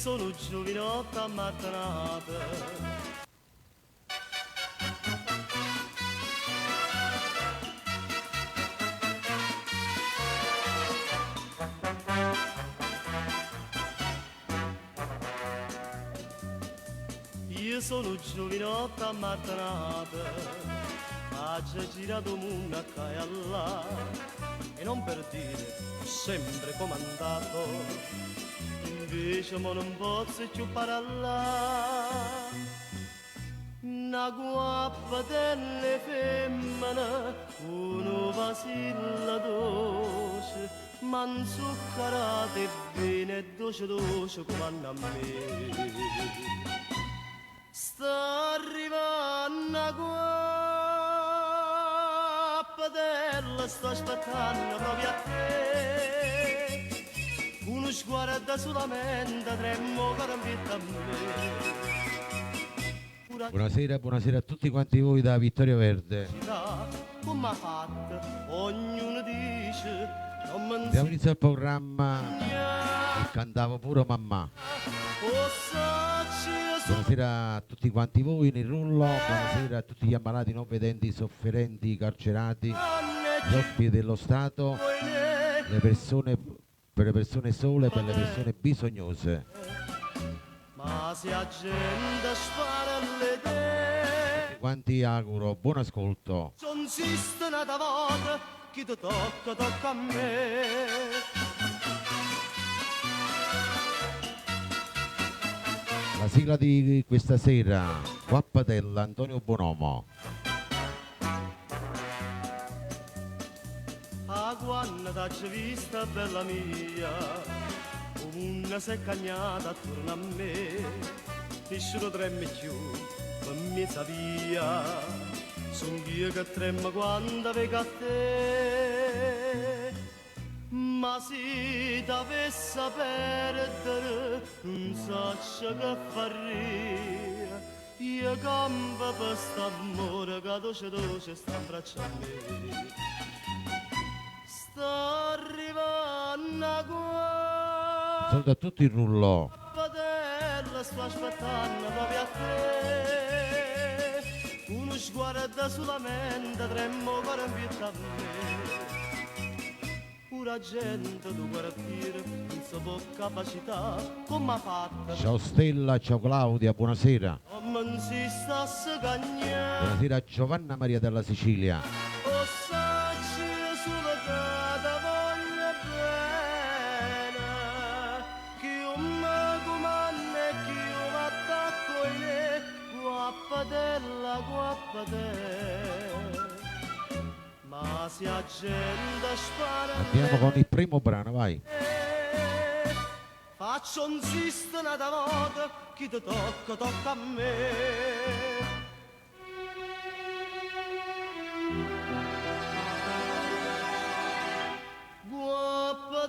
sono giovinotto ammattanata. Io sono giovinotto ammattanata, faccio girato mondo a caia là, e non per dire, ho sempre comandato, invece mo non posso più parallà. Una guappa delle femmine, uno vasilla dolce, man zuccherate bene e dolce dolce come a me. Sta arrivando una guappadella, sto aspettando proprio a te. Uno sguardo solamente, tremmo carambietta a me. Buonasera, buonasera a tutti quanti voi da Vittorio Verde. Come ha fatto, ognuno dice. Abbiamo iniziato il programma e cantavo pure mamma. Buonasera a tutti quanti voi nel rullo, buonasera a tutti gli ammalati non vedenti, sofferenti, carcerati, gli ospiti dello Stato, le persone, per le persone sole, per le persone bisognose. Ma se la gente spara alle te, tutti quanti auguro buon ascolto. non esiste una volta che ti tocca a me. La sigla di questa sera, Guappatella, Antonio Bonomo. A quando t'ho vista bella mia, una si è cagnata attorno a me, nessuno tremme più, per me via, son io che tremmo quando vengo a te. Ma se t'avesse perdere, non so che fare, io campo per st'amore che dolce dolce sta in braccio a me. Sta arrivando qua, Saluto a tutti il rullo. padella, sto aspettando proprio a te. Uno sguardo solamente, tremmo carambietta a me. Pura gente tu guardare, non so può capacità, come ha fatto. Ciao Stella, ciao Claudia, buonasera. Non si sta a cagnare. Buonasera a Giovanna Maria della Sicilia. O sacci sulla cata voglio bene, che io mi comando e che io mi attacco in lei, guappatella, guappatella. Ma se la gente spara Andiamo con il primo brano, vai. faccio un sisto una volta, chi ti tocca a me.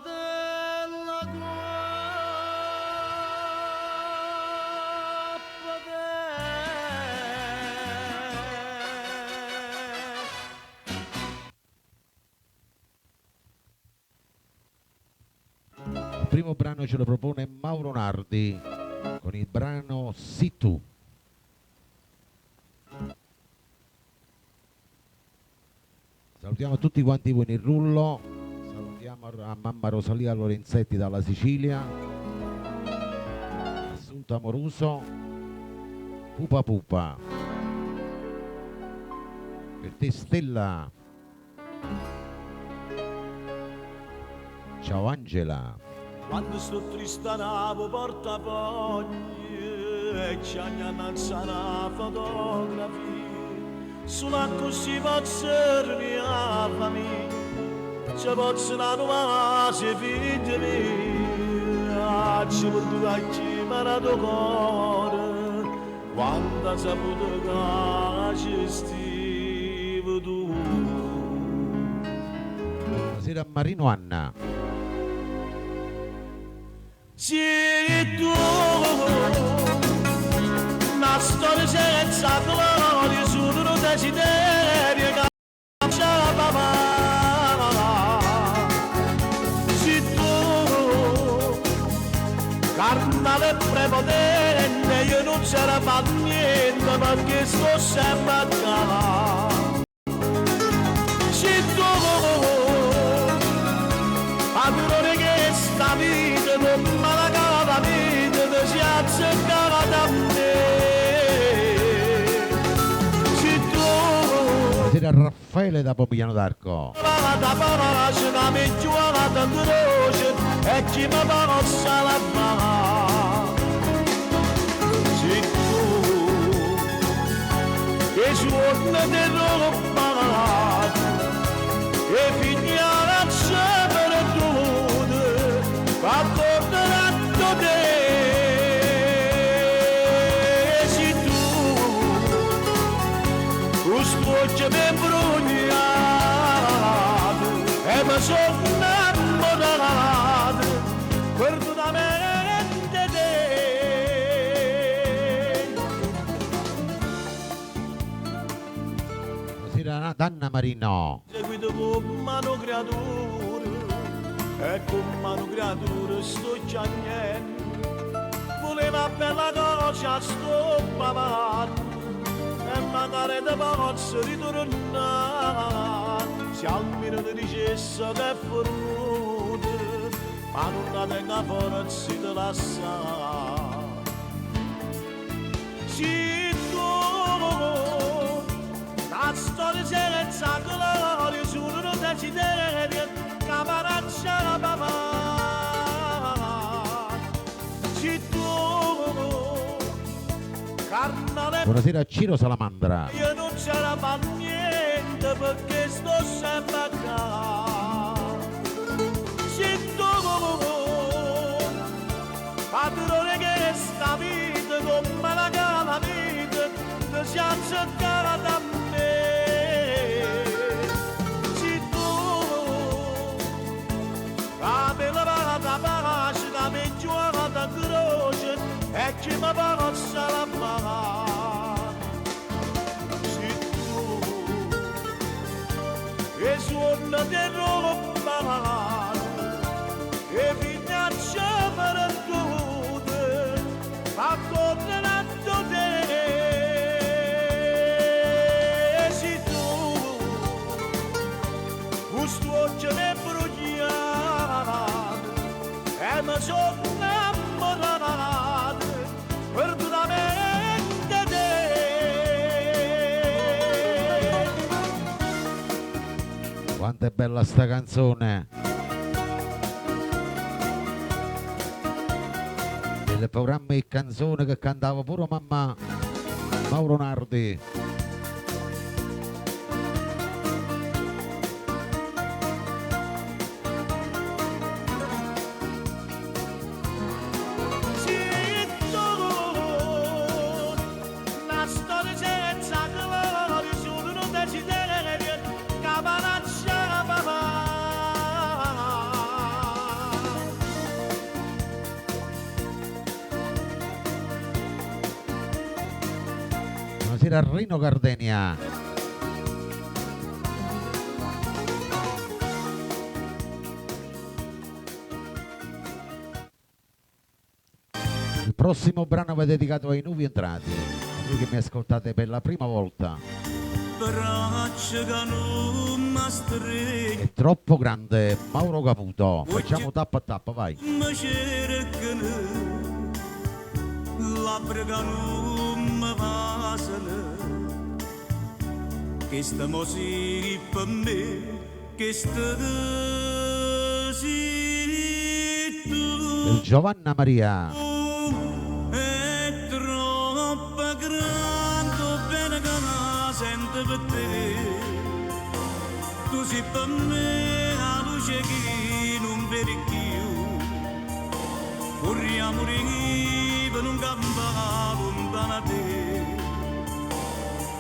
Guappatella, Il primo brano ce lo propone Mauro Nardi con il brano Si tu. Salutiamo tutti quanti voi nel rullo. Salutiamo a mamma Rosalia Lorenzetti dalla Sicilia, Assunta Amoruso, Pupa Pupa. Per te Stella. Ciao Angela. Quando sto triste navo portafogli e ci annanza una fotografia, sulla così pozzerni a famiglia, ci posso la nuova se figlia mia, ci porto a chiamare cuore, quando ha saputo che ci stivi tu. Buonasera a Marino Anna. Se tu, una storia senza gloria, solo un desiderio che c'è la papà. Se tu, carnale fa niente perché sto sempre a casa. Se tu adoro che sta vita non me la cava vita ti si azzeccava da me. Se tu Buonasera Raffaele da Pomigliano d'Arco. da pace da me giuana da croce e chi mi passa la mano. Se tu che suona del loro malato e finiamo a sapere tutto va tornando te. Se tu stroccia mi brugnato e mi sono innamorato perdonamente te. Buonasera Danna Marino. Seguito con mano creatura e con mano creatura sto già niente. Voleva bella cosa sto papando e magari te posso ritornare se almeno ti dicesse che è fornuta ma non tenga forza di lasciare. Se tu la storia senza gloria solo non desiderio camaraccia la papà. Se tu carnale Buonasera Ciro Salamandra. io non c'era mai niente perché sto sempre a casa. Se tu padrone che sta vita non me la cava vita ti si azzeccava da me. Se tu la bella parata pace da me giuana da croce e chi mi passa la mano. Se tu e suona del loro malato e finaccia per tutte ma tornando te. Se tu questo occhio mi bruciato e mi sono innamorato perdonamente te. Quanto è bella sta canzone. Il programma e canzone che cantava pure mamma Mauro Nardi. Se tu la storia senza gloria solo non desiderio camaraccia la papà. Buonasera Rino Gardenia. Il prossimo brano è dedicato ai nuovi entrati, a voi che mi ascoltate per la prima volta. È troppo grande, Mauro Caputo. Facciamo tappa a tappa, vai. Che sta mosi per me, che sta tu. Il Giovanna Maria. È troppo grande, bene che la sento per te. Tu sei per me la luce che non vedi più. Corriamo per un campo lontano da te.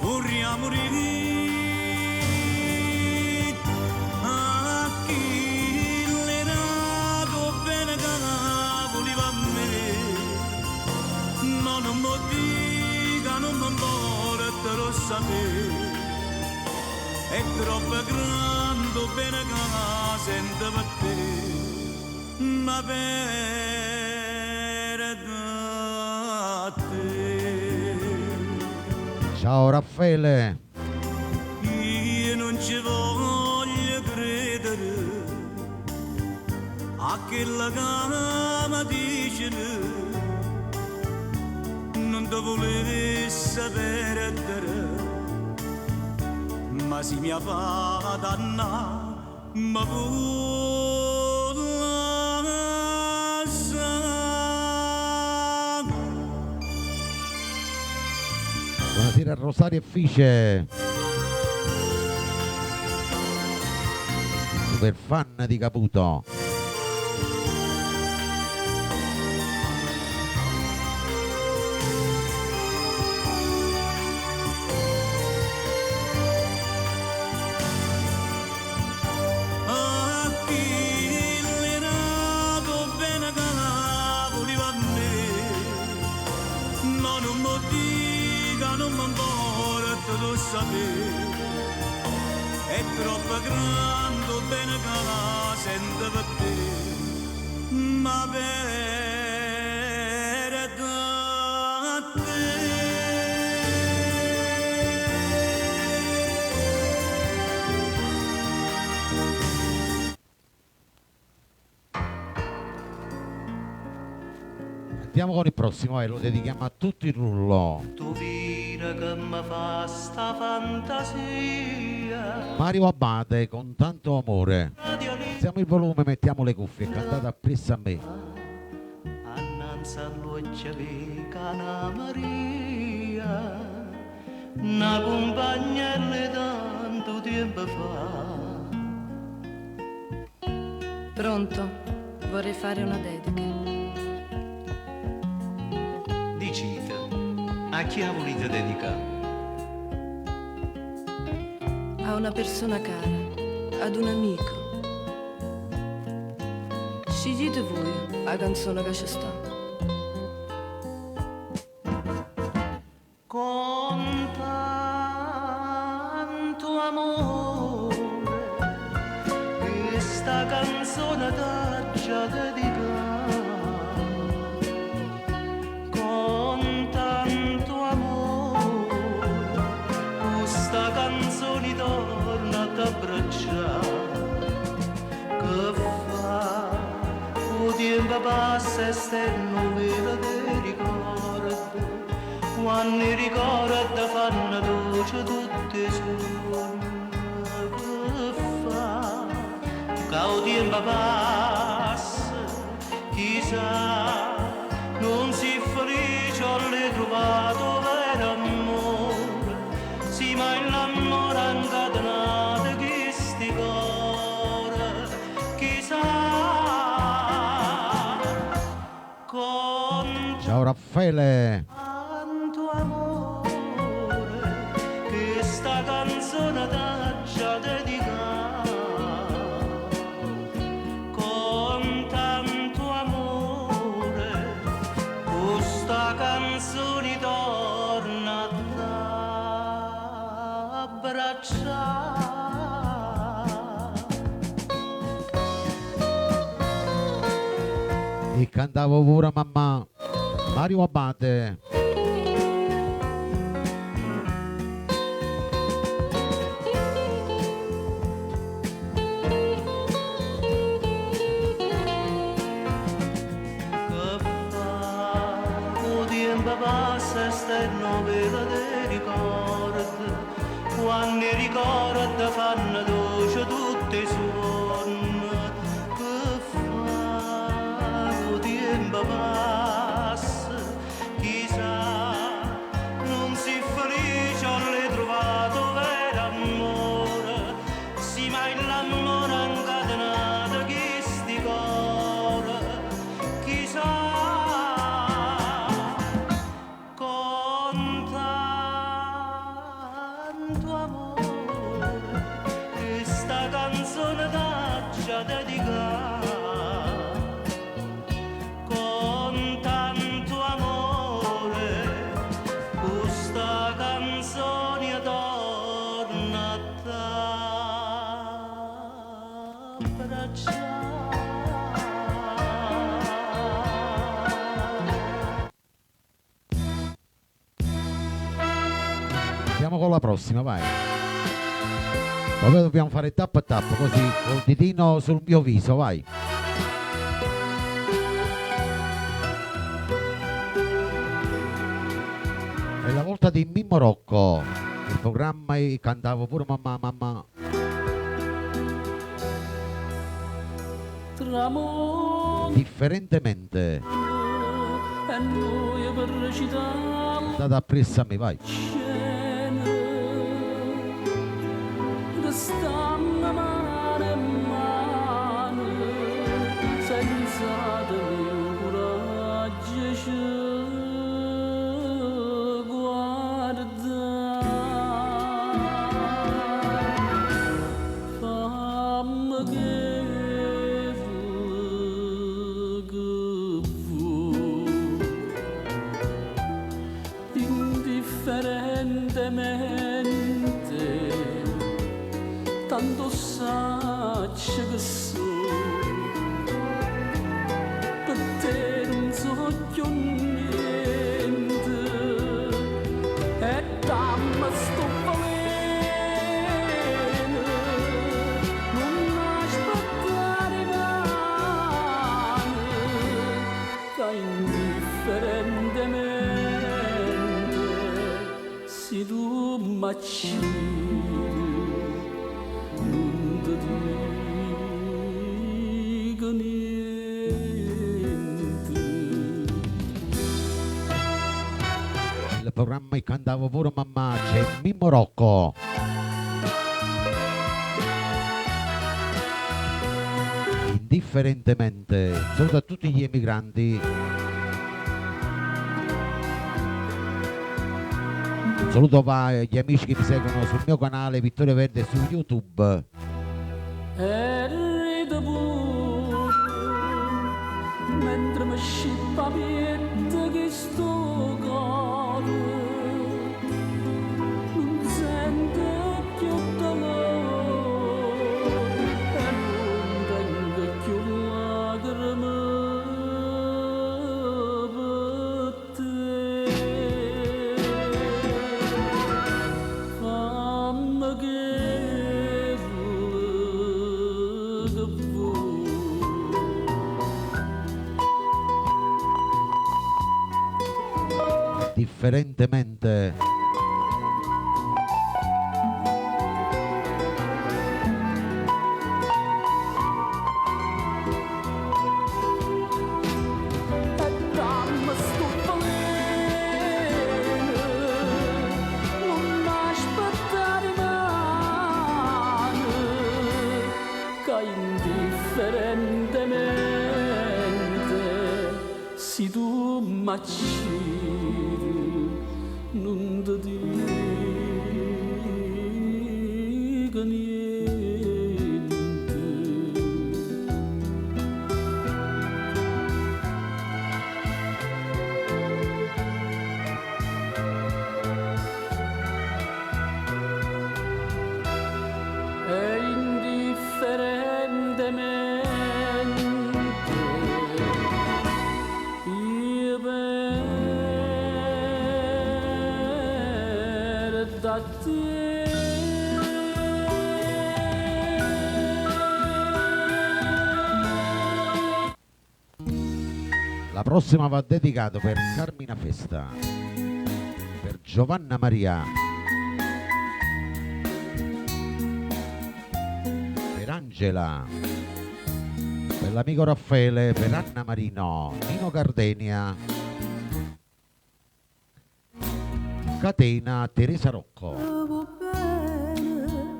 Corriamo a chi l'era bene che voleva a me. Ma non mi dica, non mi importa, lo sapere. È troppo grande, bene che la sento per te. Ma per te. Ciao Raffaele. Io non ci voglio credere a quella che mi dice non ti volevi sapere ma si mi fa danna ma Buonasera a Rosario e Fice. Super fan di Caputo. È troppo grande bene che la sento per te ma per te Andiamo con il prossimo e lo dedichiamo a tutto il rullo. Tu vira che mi fa sta fantasia. Mario Abate con tanto amore. Alziamo il volume, mettiamo le cuffie, cantate appresso a me. Annanzi all'occhio di Cana Maria, una compagna tanto tempo fa. Pronto? Vorrei fare una dedica. Dicite, a chi ha voluto dedicare? A una persona cara, ad un amico. Scegliete voi la canzone che ci sta. Con tanto amore, questa canzone t'ha già dedicata. Con tanto amore, questa canzone torna ad abbracciare. Che fa? O tempo passa e stenno vero te ricordi. Quando i ricordi fanno dolce tutti i giorni. Che fa? Che il tempo passa, chissà, non si felice ho ritrovato vero amore. Sì, ma l'amore ha incatenato questi cuori, chissà. Con Ciao Raffaele. tanto amore, questa canzone t'ha già dedicata. Con tanto amore, questa canzone torna ad abbracciare. E cantavo pure mamma. Mario Abate. Che fa? O tempo passa e stenno vero te ricordi. Quando i ricordi fanno dolce tutti i suoni. Che fa? O tempo passa, chissà, non si felice ho ritrovato vero amore. Sì, ma l'amore ha incatenato questi cuori, chissà. Con tanto amore, questa canzone Andiamo con la prossima, vai. Poi dobbiamo fare tappa a tappa, così col ditino sul mio viso, vai. È la volta di Mimmo Rocco, il programma e cantavo pure mamma mamma. Differentemente. E noi per recitare Andate appresso a me, vai. stanno mano a mano senza tenere coraggio ci guardare fammi che vuoi indifferentemente tanto saccio che so per te non so più niente e dammi sto veleno non aspettare mani che indifferentemente se tu m'accidi non ti dico niente. Il programma e cantavo pure mamma, c'è Mimmo Rocco. Indifferentemente, saluto a tutti gli emigranti. Un saluto agli amici che mi seguono sul mio canale Vittorio Verde su YouTube. E ride pure mentre mi scippa pietta che sto cuore non sente più dolore e non tengo più lacrime per te fammi che Differentemente. Indifferentemente se tu m'accidi non ti dico niente. E indifferentemente io per da te La prossima va dedicato per Carmina Festa, per Giovanna Maria, per Angela, per l'amico Raffaele, per Anna Marino, Nino Gardenia, Catena, Teresa Rocco. Stavo bene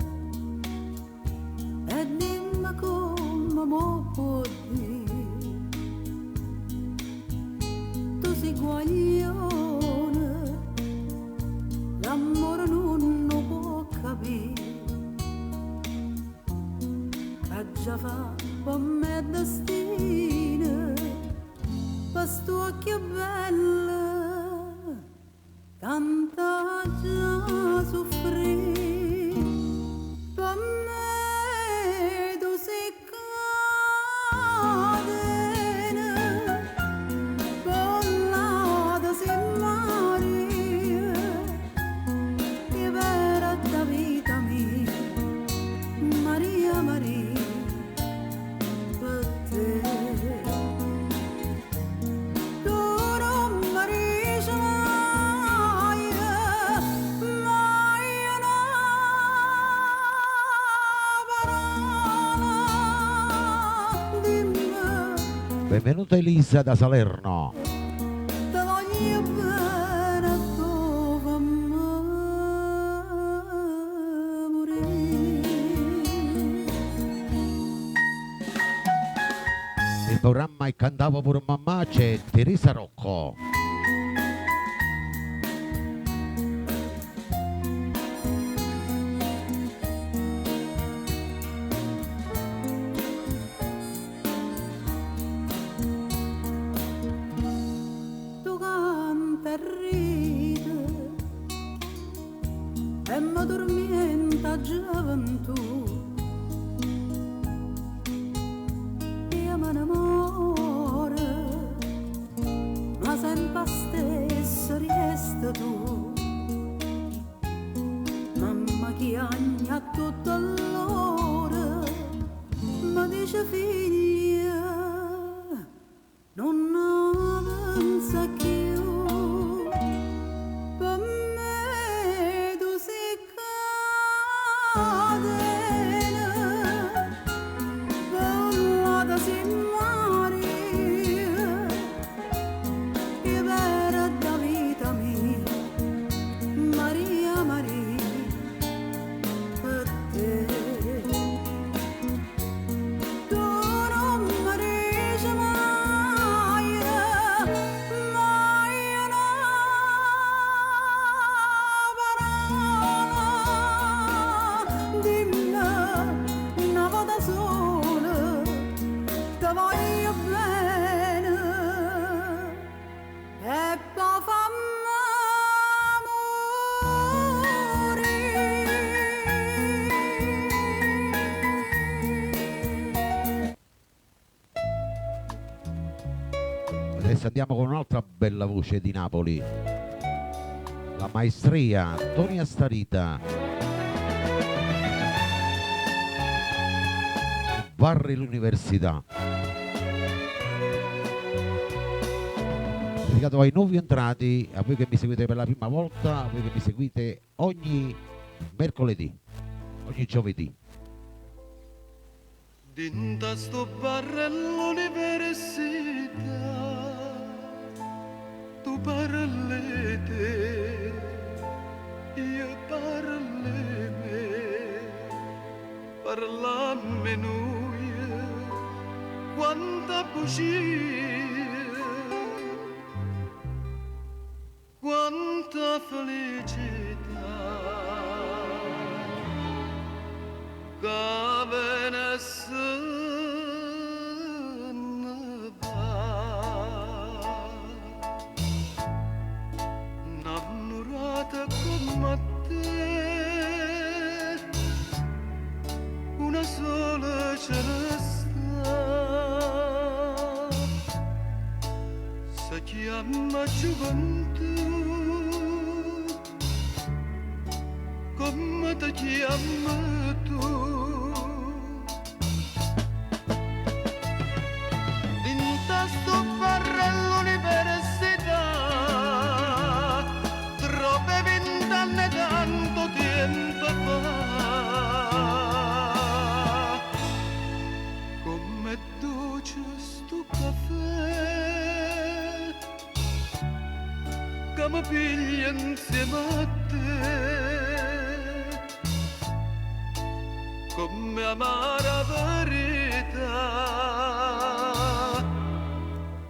e dimmi come mo può dire tu sei guaglione l'amore non lo può capire che già fa per me destino per sto occhio bello tanta già soffrì per me tu sei cadena bollata sei Maria che Benvenuta Elisa da Salerno. Te voglio bene dove morire. Il programma e cantavo pure mamma c'è Teresa Rocco. Tu canta e ride e mi tormenta gioventù. Io me ne muore, ma sempre stesso resta tu. Mamma chiagna tutto l'ora, mi dice figlia, non pensa più, per me tu sei cadena, ballata sin Maria, che vera da vita mia, Maria, Maria, per te. Tu non mi dici mai, mai una parola, dimmi una volta sola, ti voglio bene e poi fammi morire. Adesso andiamo con un'altra bella voce di Napoli. La maestria Antonia Starita. Varri l'università. Dedicato ai nuovi entrati, a voi che mi seguite per la prima volta, a voi che mi seguite ogni mercoledì, ogni giovedì. Dinta sto bar all'università, tu parli te, io parli me, parlammo noi, quanta bugia, quanta felicità. Che se ne va, innamorata come te, una sola ce ne sta, si chiama gioventù, come ti chiami tu. Sto barra all'università, troppe 20 anni tanto tempo fa, come dolce sto caffè, che mi piglia insieme a te, come amara verità.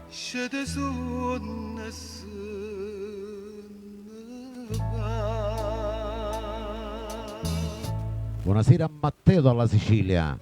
Scede su ne se ne va. Buonasera a Matteo dalla Sicilia.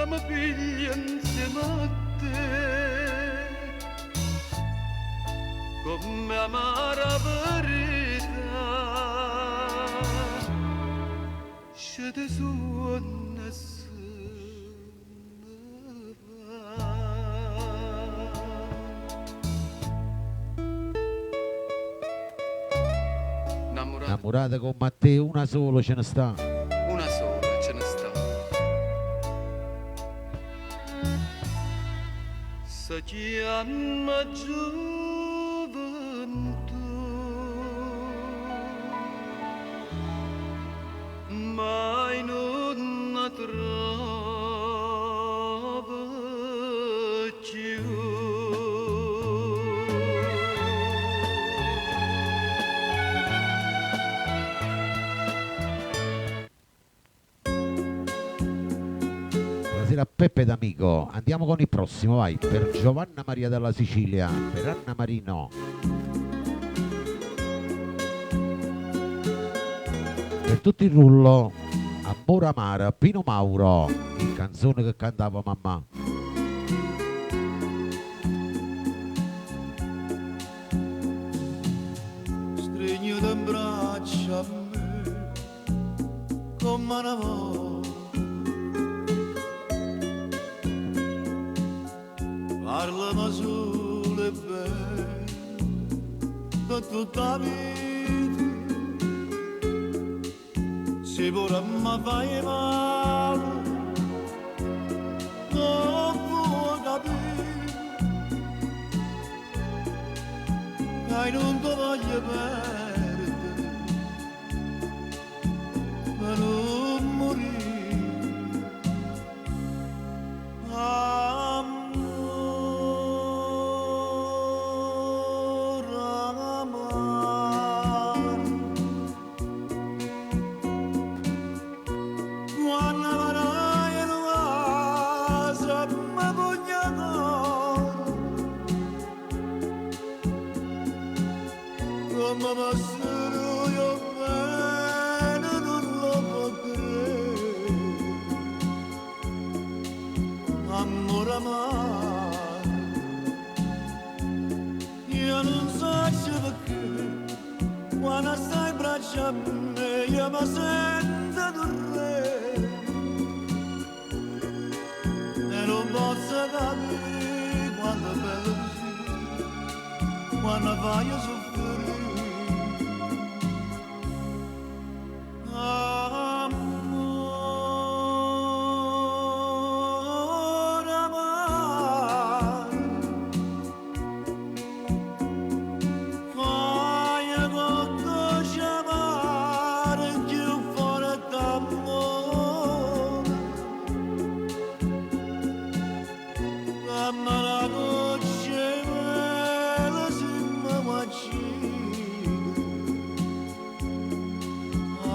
mi piglia insieme a te, come amara verità se te suona Innamorata con Matteo, una sola ce ne sta. una sola ce ne sta. Si chiama gioventù, mai non la trova più. Buonasera Peppe d'Amico, andiamo con il prossimo, vai, per Giovanna Maria dalla Sicilia, per Anna Marino, per tutto il rullo, Amore Amara, Pino Mauro, il canzone che cantava mamma. Stringo un braccio a me come una volta. Parlami solo e bene per tutta la vita. Se pure mi fai male, non puoi capire che non ti voglio perdere per non morire. Mamma solo io bene non lo può credere. Amore amaro, io non so se perché quando stai in braccio a me io mi sento un re e non posso capire quando è bello così, quando voglio soffrire.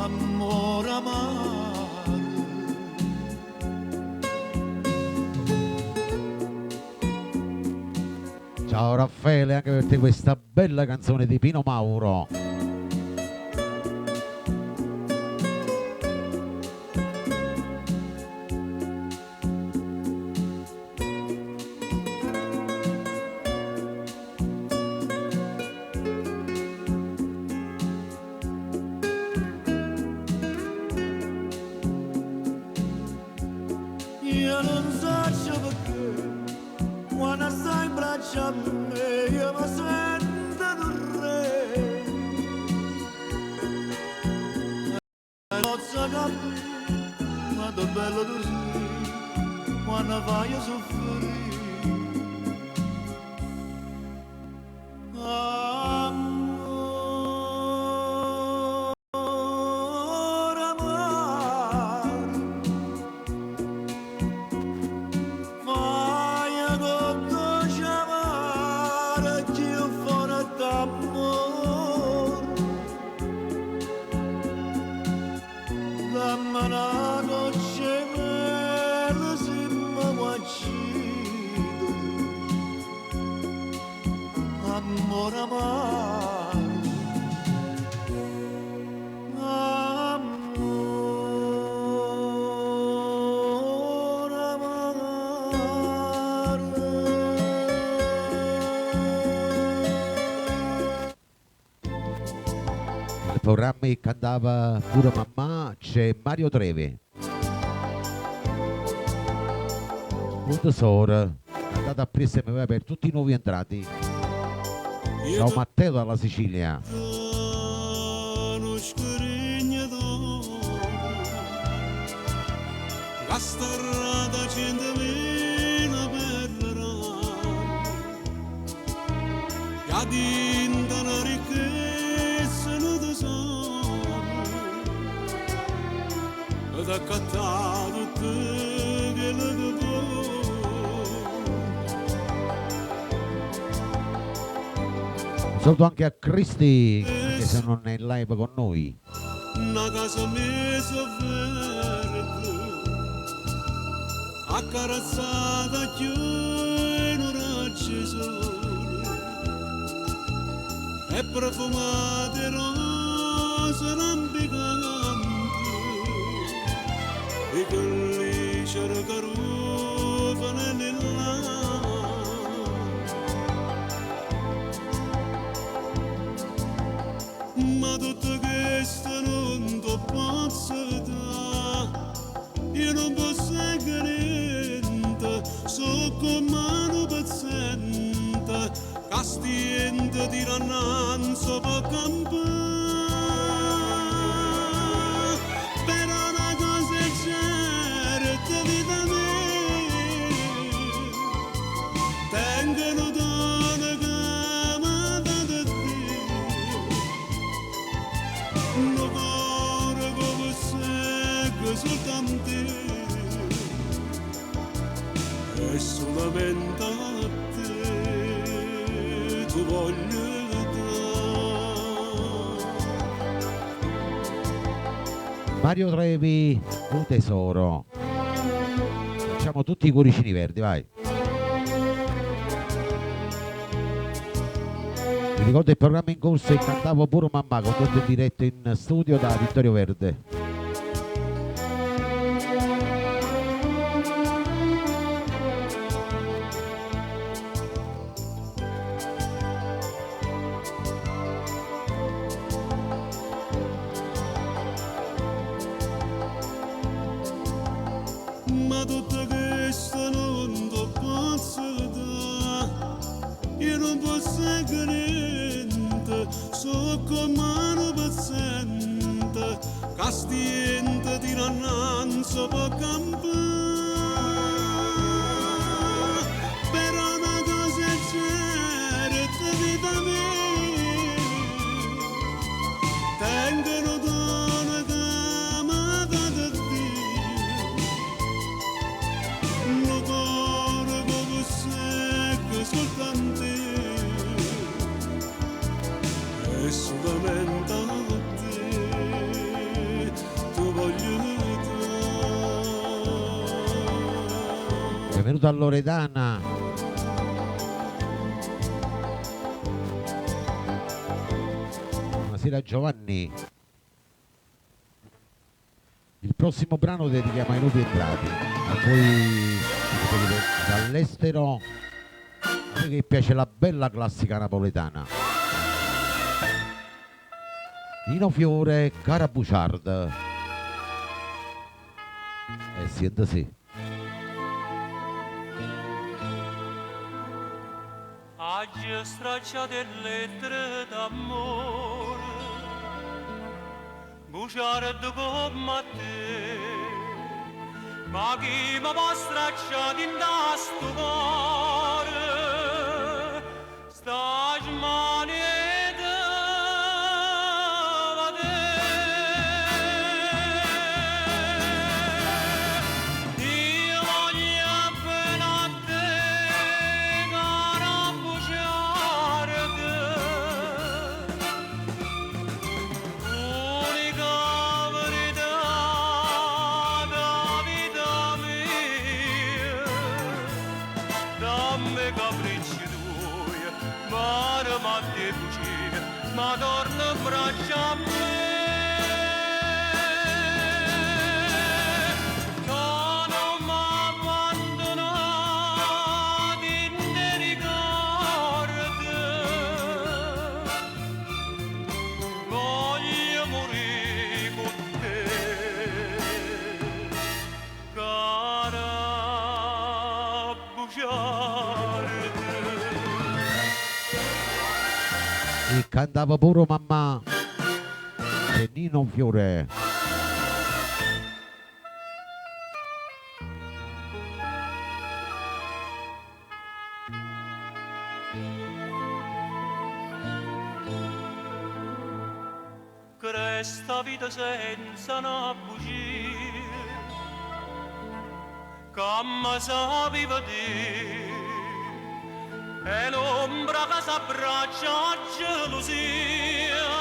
Amore amaro. Ciao Raffaele, anche per te questa bella canzone di Pino Mauro. Io non so perché quando stai in braccio a me io mi sento un re e non so capire quanto è bello così quando voglio soffrire. La mano c'è me, la simma guacci. programma che cantava pure mamma c'è Mario Trevi. Un tesoro, andate a presa per tutti i nuovi entrati. Ciao Matteo dalla Sicilia. La strada centomila perderà, che dinta la ricchezza non ti sa, ed accattato te che le Un saluto anche a Cristi, anche se non è in live con noi. una casa messa verde, accarezzata più in un raggio sole, e profumate rose lampicanti, e quelli cercarufano nell'aria. Ma tutto questo non ti posso dare, io non posso niente, so come un paziente, che stiente tirannanza per campare. Però una cosa è certa, vita mia, tengono donne che amano da te. No cuore come segue soltanto e solamente a te tu voglio dare. Mario Trevi, un tesoro. Facciamo tutti i cuoricini verdi, vai. Vi ricordo il programma in corso e cantavo pure mamma, condotto in diretto in studio da Vittorio Verde. Ma tutto questo non ti posso dare, io non posso niente, so come un paziente, che stiente tirannanza per campare. Però una cosa è certa, vita mia, tengono donne che amata da te. No cuore come secco soltanto e solamente a te tu voglio dare. Benvenuto a Loredana. Buonasera Giovanni. Il prossimo brano dedichiamo ai nuovi entrati, a voi dall'estero, a voi che piace la bella classica napoletana. Nino Fiore, Cara Buciard. Siente sì. Oggi stracciate lettere d'amore, bugiardo come te, ma chi mi può stracciare in sto cuore, sta smanetta va te. Io voglio appena a te, cara bugiardo, unica verità da vita mia, dammi capricci tuoi, mare ma te bugie, ma torna in braccio a me. Voglio E cantava pure mamma e Nino Fiore. Cresta vita senza una bugia, come sapeva dire, e l'ombra che s'abbraccia a gelosia,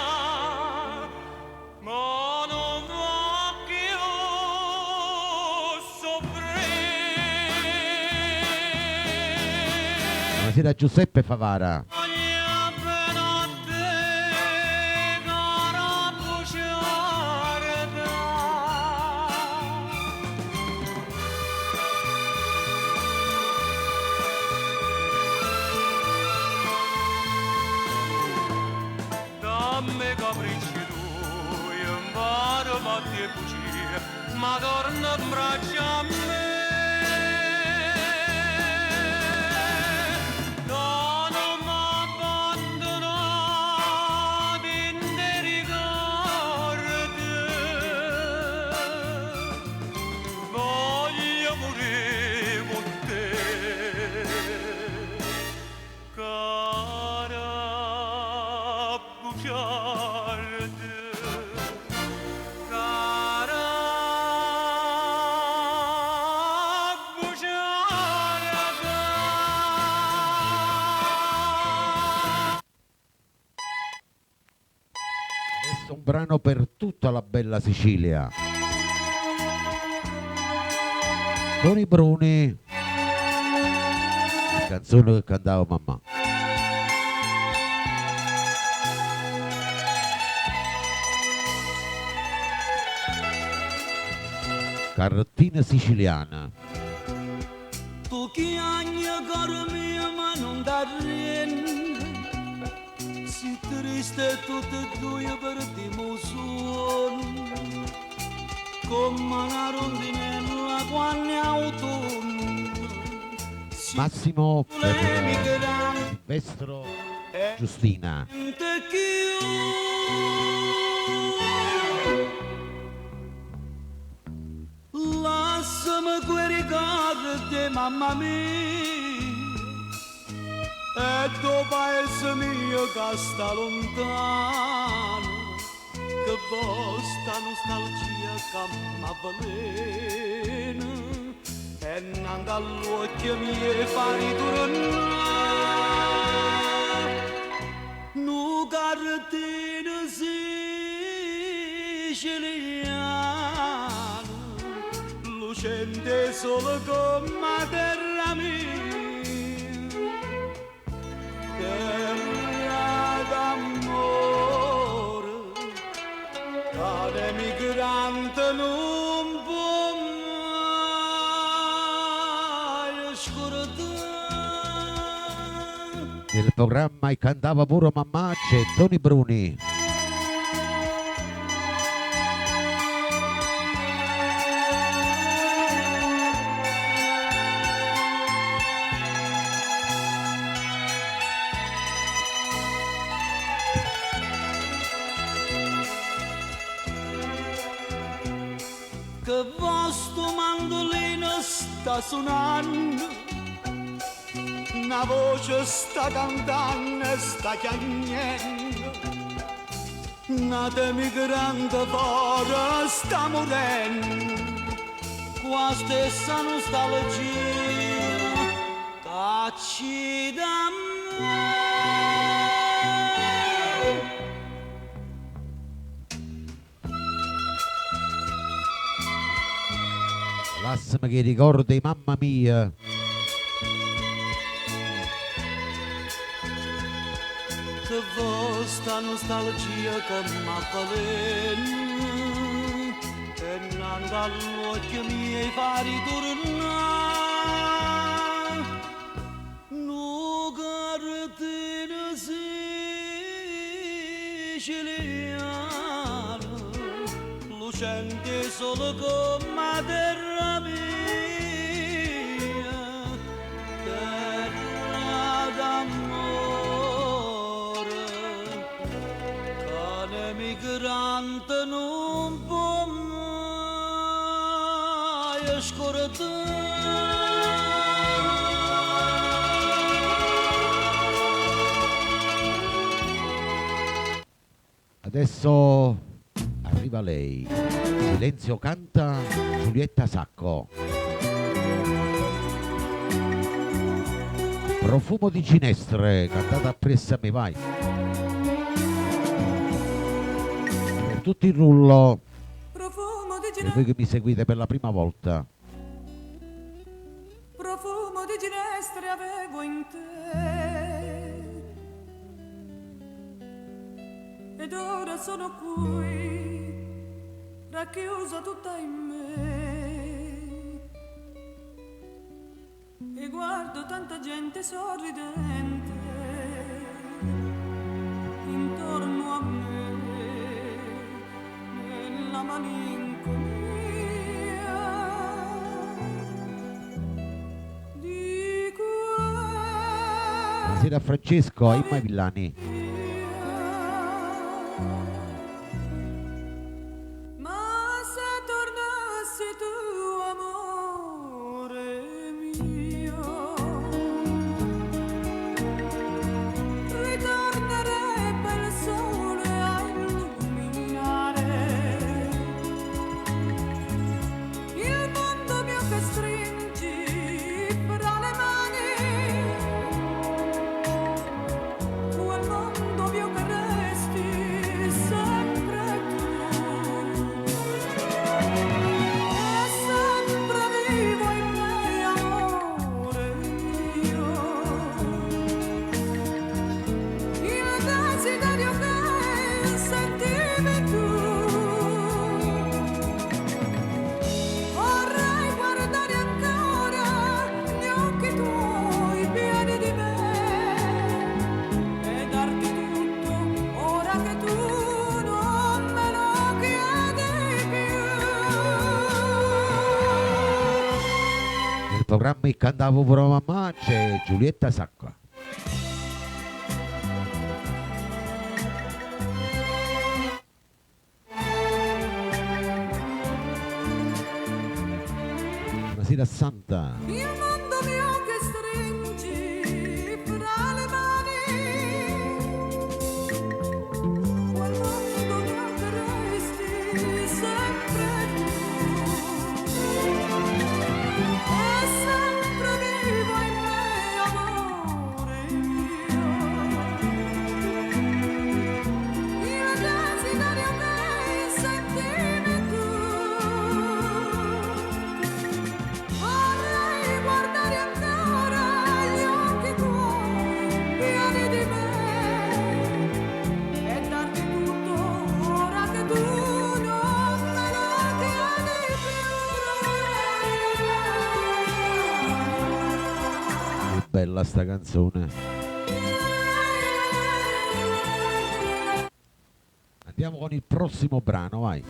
ma non voglio soffrire. Buonasera Giuseppe Favara. Ma torna in braccio a me, non m'abbandonare in dei ricordi, voglio morire con te, cara bugiarda. Un brano per tutta la bella Sicilia. Tony Bruni, canzone che cantava mamma. Cartina siciliana. Pochi anni caro mio ma non t'arrende, si triste tutte e due per dimozione, come una rondinella quando è autunno. Massimo per Silvestro Giustina. Lasciami quei ricordi, mamma mia, e tuo paese mio che sta lontano, che vostra nostalgia che m'avvelena, e non dall'occhio mio fai tornare, nu cartina siciliana, lucente solo come terra mia, terra d'amore, che l'emigrante non può mai scordare. Nel programma I cantava pure mamma c'è Tony Bruni. Che vostro mandolino sta suonando, una voce sta cantando e sta chiagnendo, nata migrante fuori sta morendo, qua stessa nostalgia che ci dà me. Lassami che ricordi mamma mia. Che vostra nostalgia che m'avvelena, e non dall'occhio miei fari tornare, nu cartina siciliana, lucente solo come terra mia, Adesso arriva lei. Silenzio canta Giulietta Sacco. Profumo di ginestre, cantata appresso a me, vai. Per tutto il rullo, Profumo di per voi che mi seguite per la prima volta. profumo di ginestre avevo in te ed ora sono qui racchiusa tutta in me e guardo tanta gente sorridente intorno a me nella malinconia di Buonasera Francesco, ai mai Villani. ma se tornassi tu amore mio ritornerebbe il sole a illuminare il mondo mio che stringi fra le mani quel mondo mio che resti sempre tu e sempre vivo in me amore mio il desiderio che sentivi tu vorrei guardare ancora gli occhi tuoi pieni di me e darti tutto ora che tu non me lo chiedi più. Nel programma Il cantavo pure mamma c'è Giulietta Sacco. Buonasera Santa. Il mondo mio che stringi fra le mani quel mondo mio che resti sempre tu e sempre vivo in me amore mio il desiderio che sentivi tu vorrei guardare ancora gli occhi tuoi pieni di me e darti tutto ora che tu non me lo chiedi Che bella sta canzone. Andiamo con il prossimo brano, vai.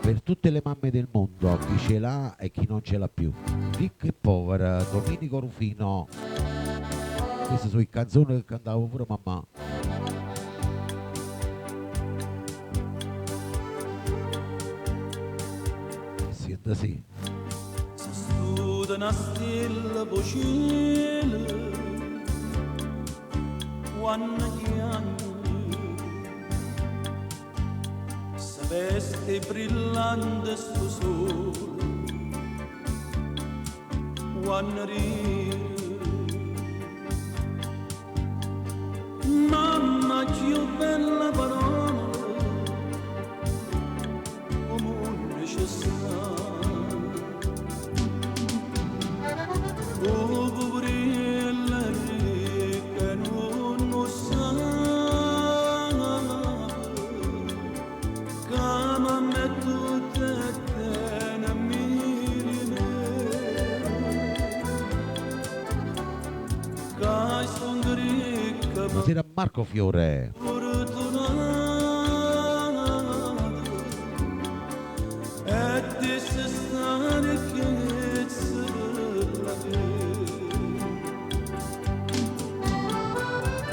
Per tutte le mamme del mondo, chi ce l'ha e chi non ce l'ha più. Ricca e povera, Domenico Rufino. Queste sono le canzoni che cantavo pure mamma. Senta sì. Se studa una stella vocile quando chiami se veste brillante sto sole quando ride mamma più bella parola come un necessario oh poverella che non lo sa come me tutte te ne miri me che son ricca Buonasera Marco Fiore. fortunata e di se stare che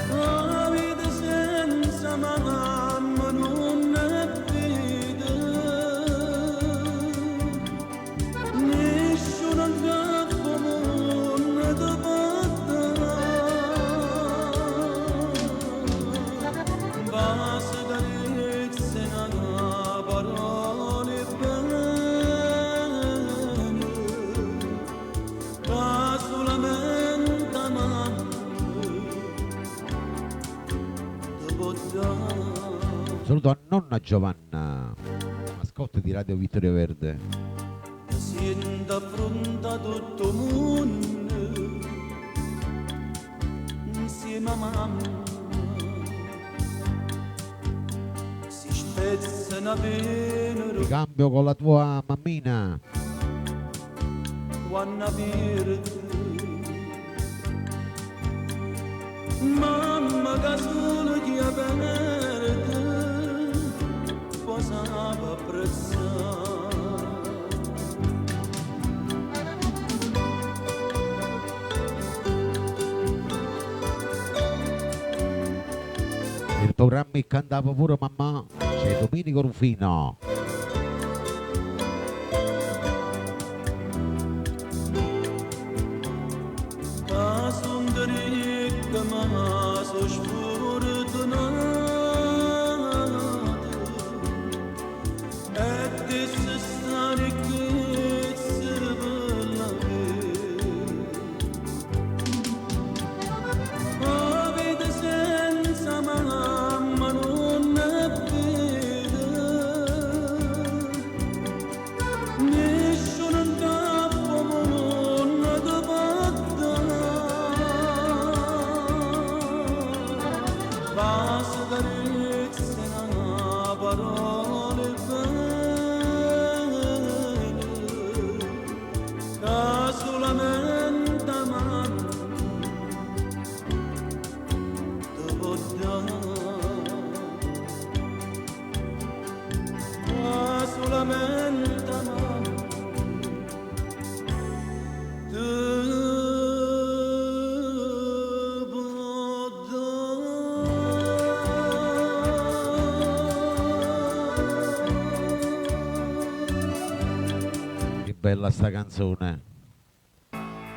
la vita senza mamma non è vita Caputo a nonna Giovanna, mascotte di Radio Vittorio Verde. Si affronta tutto il mondo insieme a mamma, si spezza una pena Ti cambio con la tua mammina. quando perde. Mamma che solo chi ha perde cosa va apprezzare. Nel programma che cantava pure mamma c'è Domenico Rufino. Ma so sfortunata e ti se stare che se bella la vita senza mamma non è vita, nessuno capo non ti basta carezze una parole belle che solamente amando ti può dare, che solamente amando ti Bella sta canzone.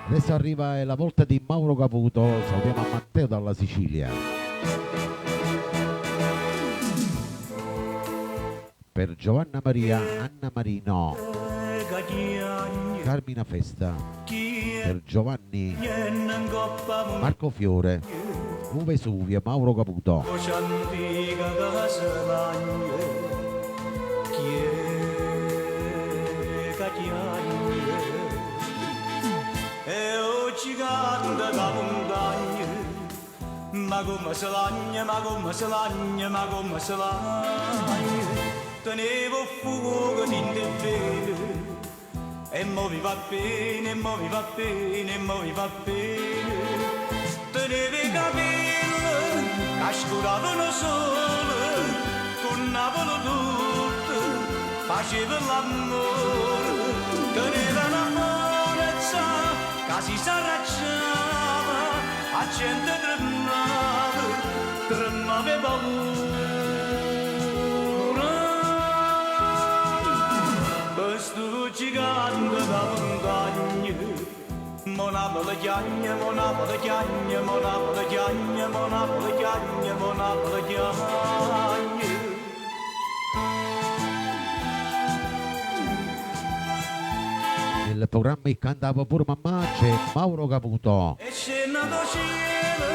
Adesso arriva la volta di Mauro Caputo. Salutiamo a Matteo dalla Sicilia. Per Giovanna Maria, Anna Marino, Carmina Festa. Per Giovanni, Marco Fiore, Vesuvio, Mauro Caputo. E oggi canta da montagna, ma come se lagna, ma come se lagna, ma come se lagna. Tenevo fuoco in te vede, e mo mi va bene, e mo mi va bene, e mo mi va bene. Tenevo i capelli, che scuravano sole, con Napoli tutto, faceva l'amore, teneva l'amore. Che si s'arracciava, a gente tremava e paura. Questo gigante da montagna, mon Napoli chiagna, mon Napoli chiagna, mon Napoli chiagna, mon Napoli chiagna, mon Napoli chiagna. Nel programma che cantava pure mamma c'è Mauro Caputo. E scendato cielo,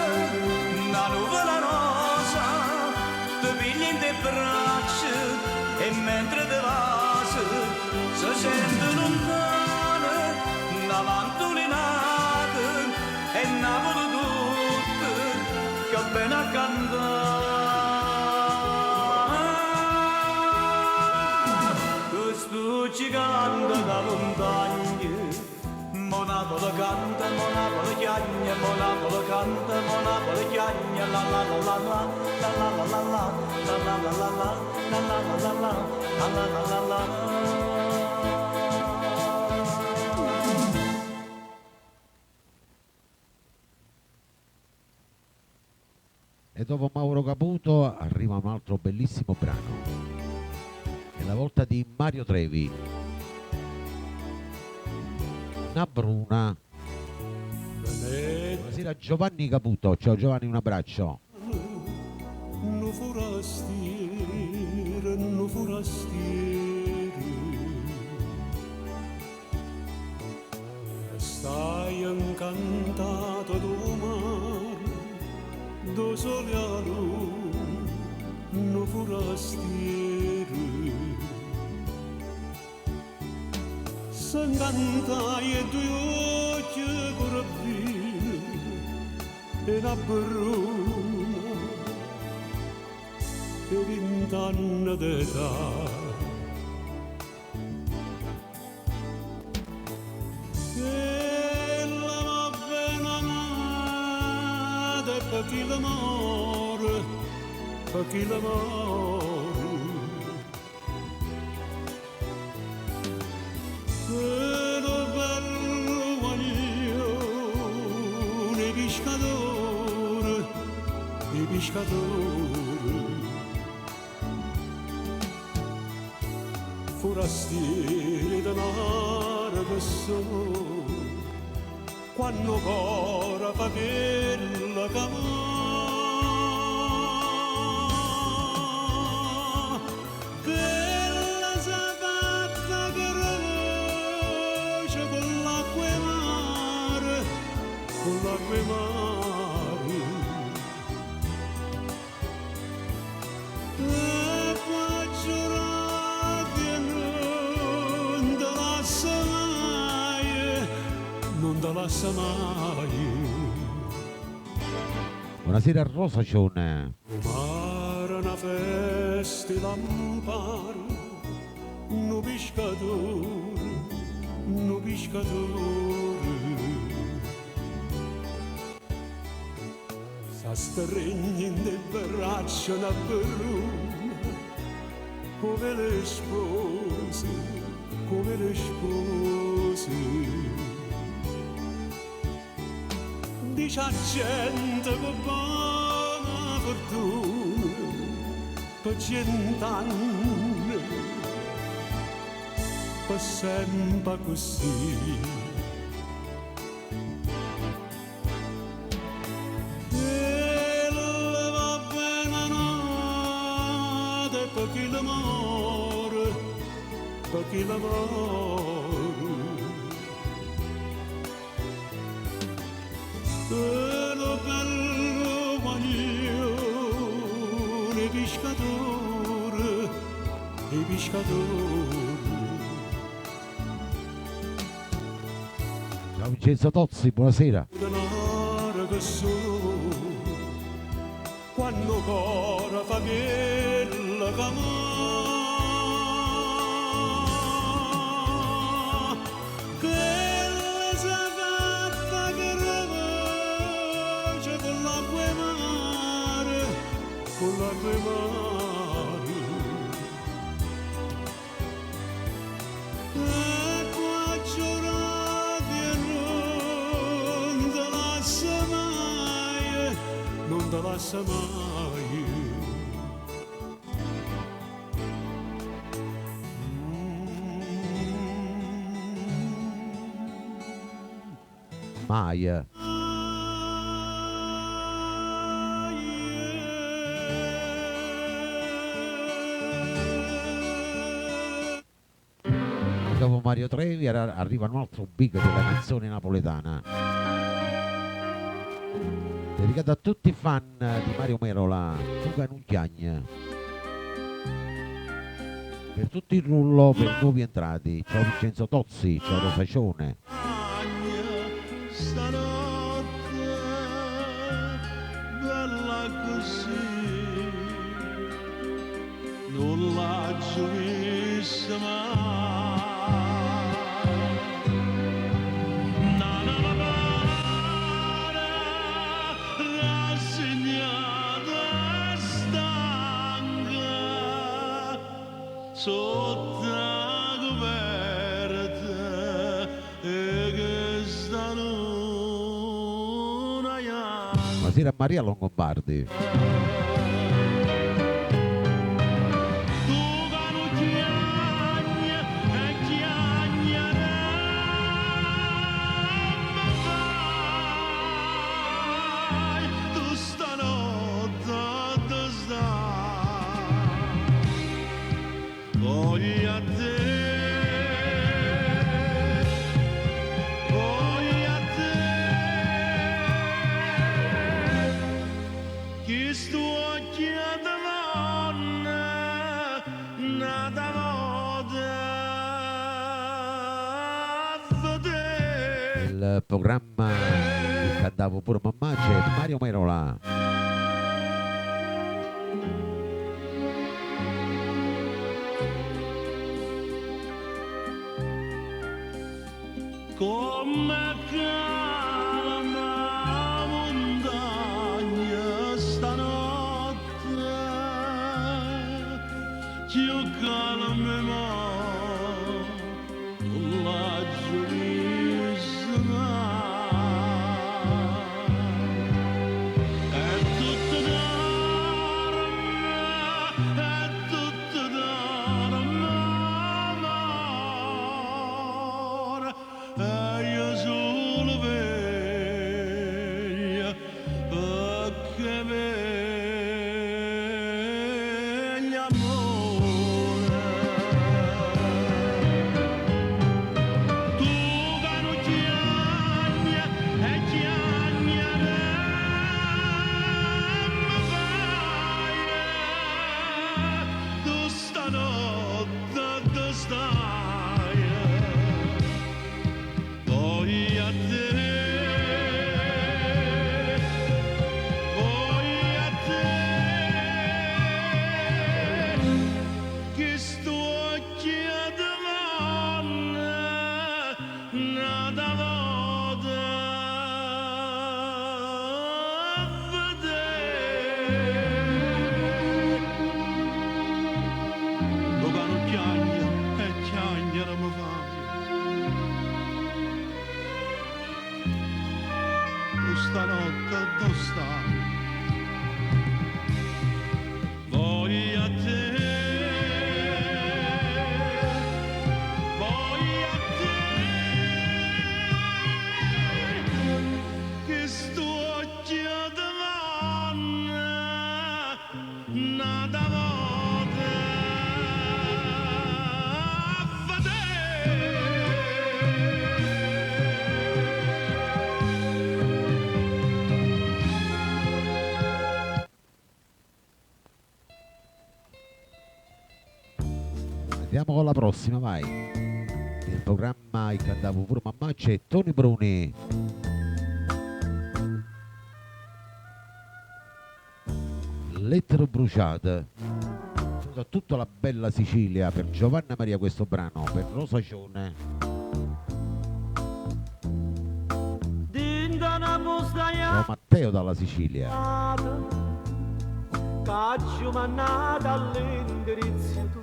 una nuvola rosa, ti pigli in te braccia e mentre te vas, si sente lontana, una mantulinata e Napoli tutta, che bene a cantare. Questo gigante da lontana, Monapolo canta, Monapolo chiagna, Monapolo canta, Monapolo chiagna, la la la la la, la la la la la, la la la la la, la la la la la, la la la la la. E dopo Mauro Caputo arriva un altro bellissimo brano. È la volta di Mario Trevi. Una bruna. Buonasera Giovanni Caputo. Ciao Giovanni, un abbraccio. No forastiere, no forastiere, stai incantato do mare, do sole a luce, no forastiere s'incantai e due occhi corabine e una bruna e 20 anni d'età. Per chi l'amore, quello bello guaglione, pescatore, forastieri da mare che sono, quando ora fa bella camera. Buonasera Rosacione. Mare una festa lampare, no pescatore, sa stregni nel braccio una peruna, come le spose, come le spose. Dice a gente che buona fortuna per 100 anni, per sempre così. E le va bene notte per chi l'amore, per chi l'amore. Quello bello guaglione, pescatore, e pescatore. Ciao Vincenzo Tozzi, buonasera. Denaro che sono, quando ancora fa bella camera. Con la tue mani e qua giurati e non te lascia mai. Mai. Dopo Mario Trevi arriva un altro big della canzone napoletana, dedicato a tutti i fan di Mario Merola, Fuga in un chiagno, per tutto il rullo, per i nuovi entrati. Ciao Vincenzo Tozzi, ciao Rosacione. Stanotte bella così, non l'ha vista mai. Sotto la coperta e che sta luna Buonasera a Maria Longobardi. Voglia te, chi sto Il programma il cantavo pure mamma c'è Mario Merola. Come calma montagna stanotte, più calma ma la giurisma. È tutto d'amore, e io solo veglio perché veglio amore. Tu che non chiagni e chiagni a me vai, tu stanotte tu stai. Poi a te, che sto chiedendo nada vado a vedere. Lo cano chiagna e chiagnera mi fai. Stanotte tu stai, voi a te, che sto chiedendo nada vado a vedere. Andiamo con la prossima, vai. Il programma il cantavo pure mamma c'è Tony Bruni. Lettere bruciate. Da tutta la bella Sicilia per Giovanna Maria questo brano, per Rosa Cione. Ciao Matteo dalla Sicilia. Caccio mannata all'indirizzo tu,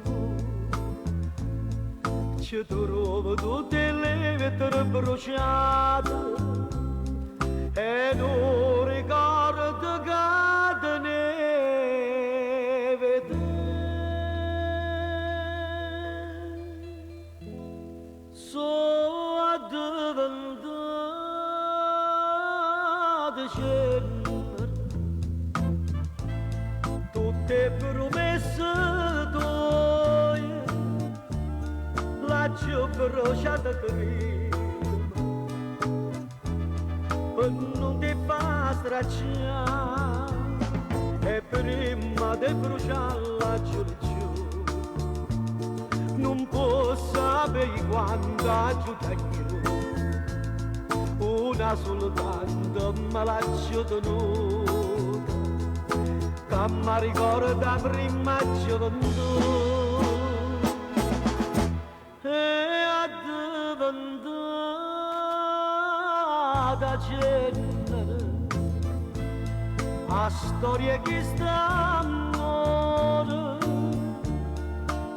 ci trovo tutte le lettere bruciate e non ricordo che te ne vedere. So addiventata cenere tutte promesse tue, l'ho bruciata prima per non ti fa stracciare, e prima di bruciarla giù non posso sapere quando giù una soltanto me l'ho tenuta, che mi ricorda prima gioventù. E addiventata cenere a storia che sta amore,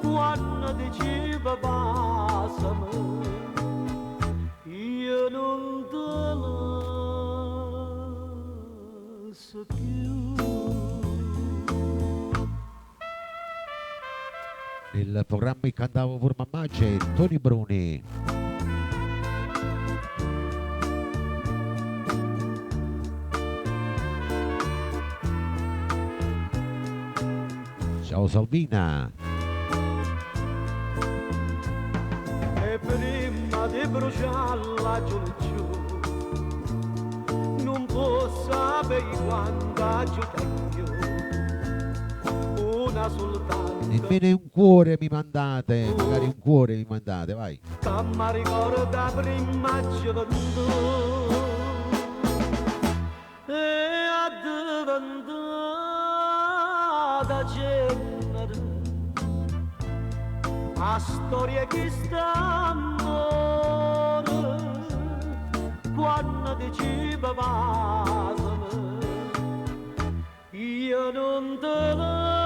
quando diceva passami io non te lascio più. Il programma il cantavo pure mamma c'è Tony Bruni. Ciao Salvina. E prima di bruciarla giù non posso sapere quando giù una soltanto. Nemmeno un cuore mi mandate, magari un cuore mi mandate, vai. Ma ricorda prima gioventù e addiventata genere a storia che sta amore quando diceva vasame io non te la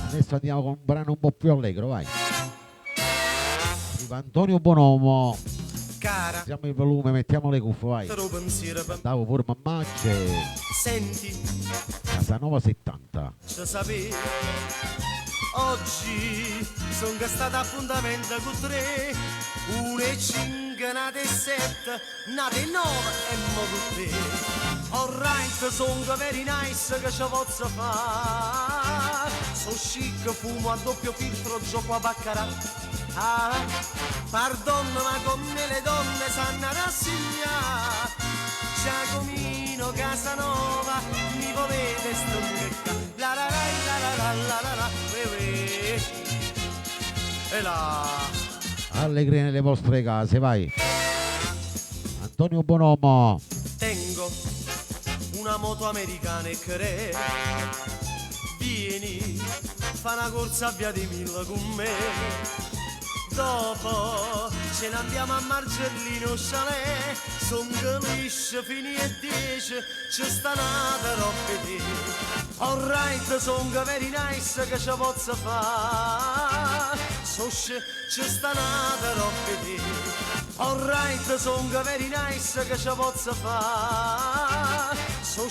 Adesso andiamo con un brano un po' più allegro, vai. Arriva Antonio Bonomo. cara. Mettiamo il volume, mettiamo le cuffie, vai. Però pensiero per Andavo pure Mammacce, senti, Casanova 70. ci sapevi. Oggi sono stato appuntamento con 3, 1 e 5, nate e 7, nate e 9 e mo con te. Alright, sono very nice che ci posso fare. So chic, fumo a doppio filtro, gioco a baccarà. Ah, pardon, ma come le donne sanno rassegnare. Giacomino Casanova, mi volete stonchecca. La la la la la la la la la, e là. Allegri nelle vostre case, vai. Antonio Bonomo. Tengo una moto americana e che vieni, fa una corsa a via di Mille con me. Dopo ce ne andiamo a Marcellino Chalet, son lisce fini e 10, ci sta nata roba di. Alright, son very nice che ci posso fare, so ci sta nata roba di. Alright, son very nice che ci posso fare, so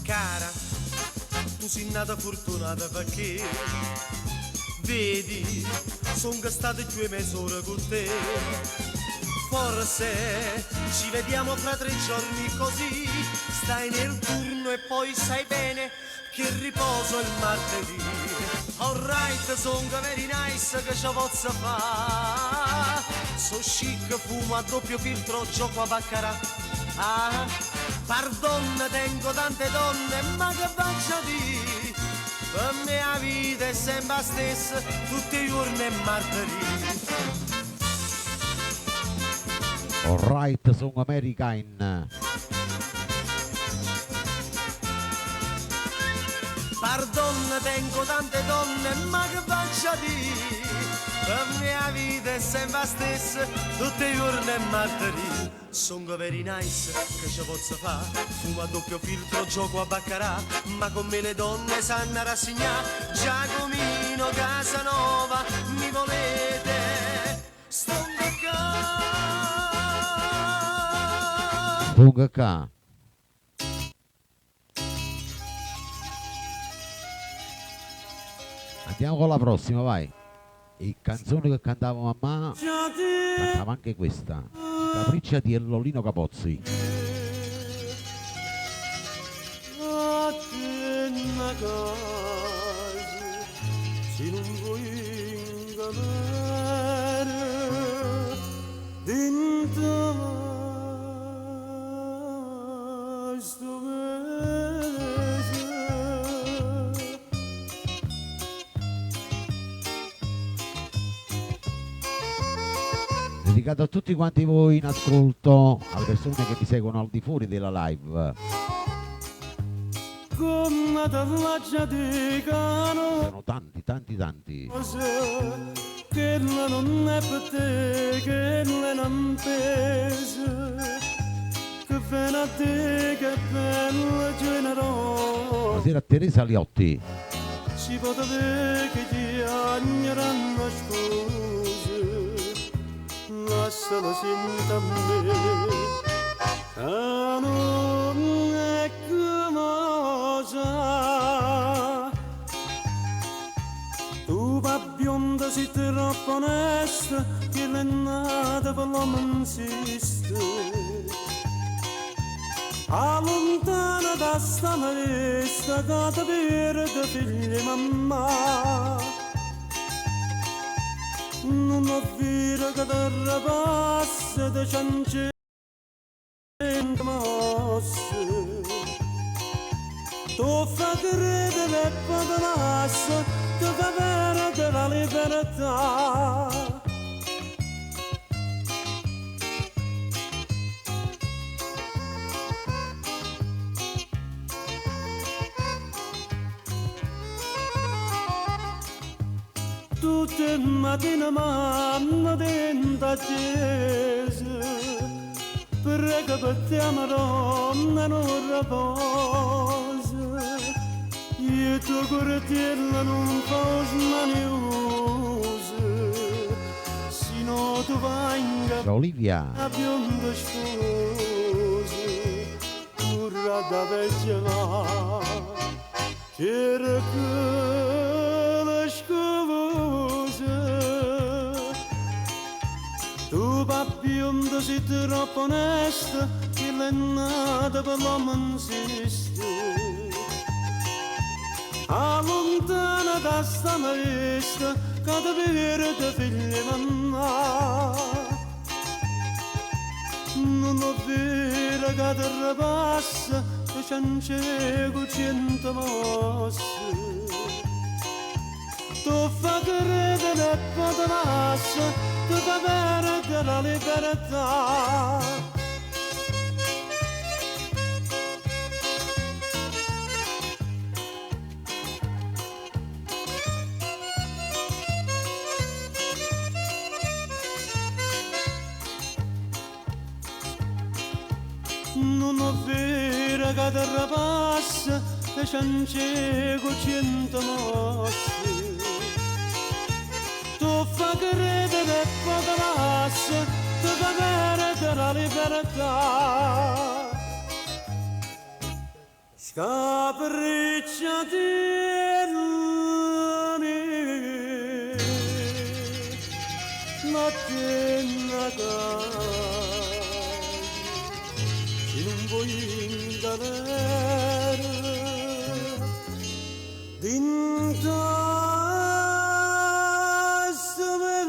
cara, tu sei nata fortunata perché vedi, son state 2 mesure con te. Forse ci vediamo fra 3 giorni così, stai nel turno e poi sai bene che riposo il martedì. Alright, son very nice che ci posso fare, so chic, fumo a doppio filtro, gioco a baccarà. Ah, pardon, tengo tante donne, ma che faccio di? Per me la vita è sempre la stessa, tutti i giorni è martedì. Alright, sono American. Pardon, tengo tante donne, ma che faccio di? Per me la vita è sempre la stessa, tutti i giorni è martedì. Sono very nice, che ci posso fare? Fumo a doppio filtro, gioco a baccarà, ma con me le donne sanno rassegnare. Giacomino Casanova, mi volete stonca? Dunque qua. Andiamo con la prossima, vai. E canzone che cantava mamma, cantava anche questa. Capriccia di Lolino Capozzi. Una casa, se non vuoi ingannare, dentro sto mese. Dedicato a tutti quanti voi in ascolto, alle persone che mi seguono al di fuori della live. Come dall'accia di cano, Sono tanti. che non è per te, che non pesa, che fai a te, che bella generosa. Buonasera a Teresa Liotti. Si può vedere che ti agneranno scuse, lasciala senta a me. Ah, non è cosa, tu va bionda sei troppo onesta che l'è nata per l'uomo insiste. Allontana da sta maestra che ti perde figli mamma. Non ho vero che ti rapassa da ciance mosse. Tu fa credere e poi ti lascia, ti fa perdere la libertà. Tutte le mattine mamma dentro accesa, prega per te Madonna non riposa. Io tuo cortella non fa smaniosa, sino tu venga Ciao Olivia. a bionda sposa, curra da vecchia là, che raccola scovosa. Tu bionda sei troppo onesta, che l'è nata per l'uomo insiste. Allontana da sta maestra che ti perde figli mamma. Non ho vero che ti rapassa che ciancego 100 mosse. Tu fa credere e poi ti lascia, ti fa perdere la libertà. Non ho vero che ti rapassa che ciancego 100 mosse. Tu fa credere e poi ti lascia, ti fa perdere la libertà. Scapricciatini la tenna non vuoi indalare dinta sto medese.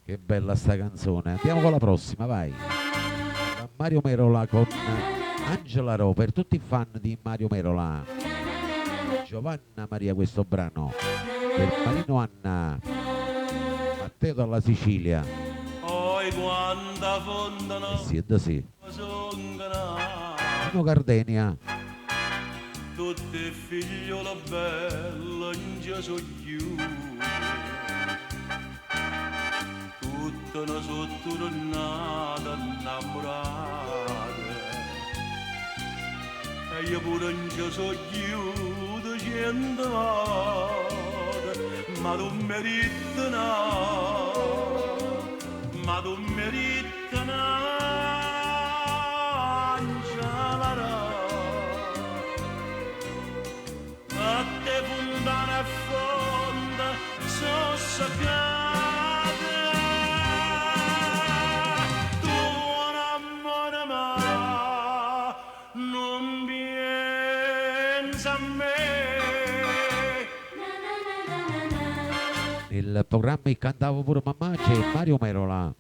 Che bella sta canzone. Andiamo con la prossima, vai. Mario Merola con Angela Ro, per tutti i fan di Mario Merola. Giovanna Maria questo brano. Per Marino Anna, Matteo dalla Sicilia. Poi quando fondano Sì, da sì. songano Nino Gardenia. tutte figliole belle in Gesù tutte ne sottornate innamorate e io pure in Gesù di gente ma tu meriti ma tu meriti Angela a te fondana e fonda sono saccate tu un amore ma non pensa a me. Nel programma che cantavo pure mamma c'è Mario Merola.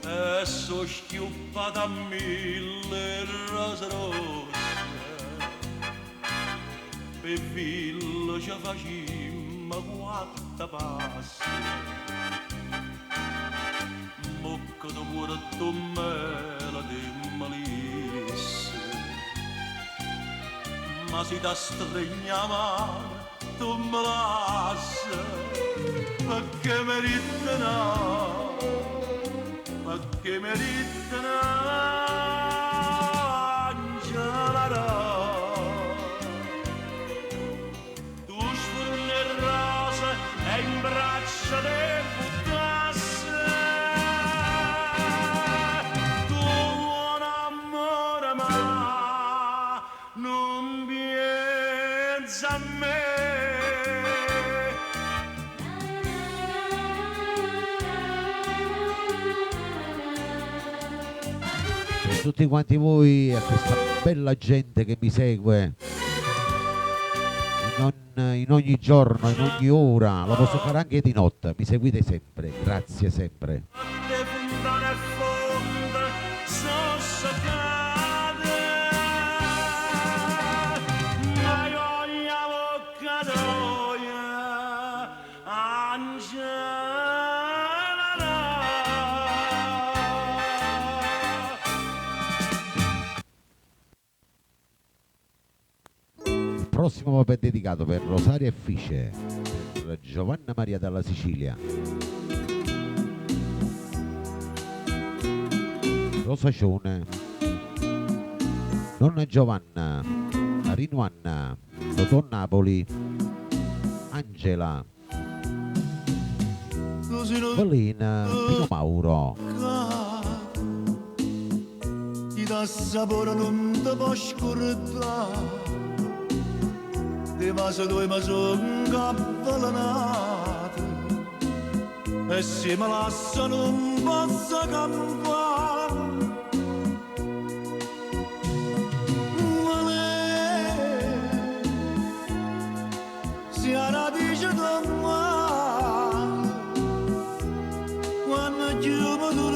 E so schiuppata a 1000 rose rosse per villa ci facimmo 4 passi mocca tu pure tu me la demolisse ma si da stregna tu me lasci perché meritano che meritano Angela tu sfornerrasi in braccio te buttasse tu buon amore ma non pensa a me. Per tutti quanti voi e a questa bella gente che mi segue in ogni giorno, in ogni ora, lo posso fare anche di notte, mi seguite sempre, grazie sempre. Le fontane fonde sono seccate, ma io la bocca d'oia Il prossimo è dedicato per Rosaria e Fice, per Giovanna Maria dalla Sicilia. Rosacione, Nonna Giovanna, Rino Anna, Totò Napoli, Angela, Valina, Pino Mauro. ti dà sapore non ti può scordare, di vaso due ma sono avvelenate e se mi lasciano non posso campare. Ma lei si radice da mare quando chiumo tu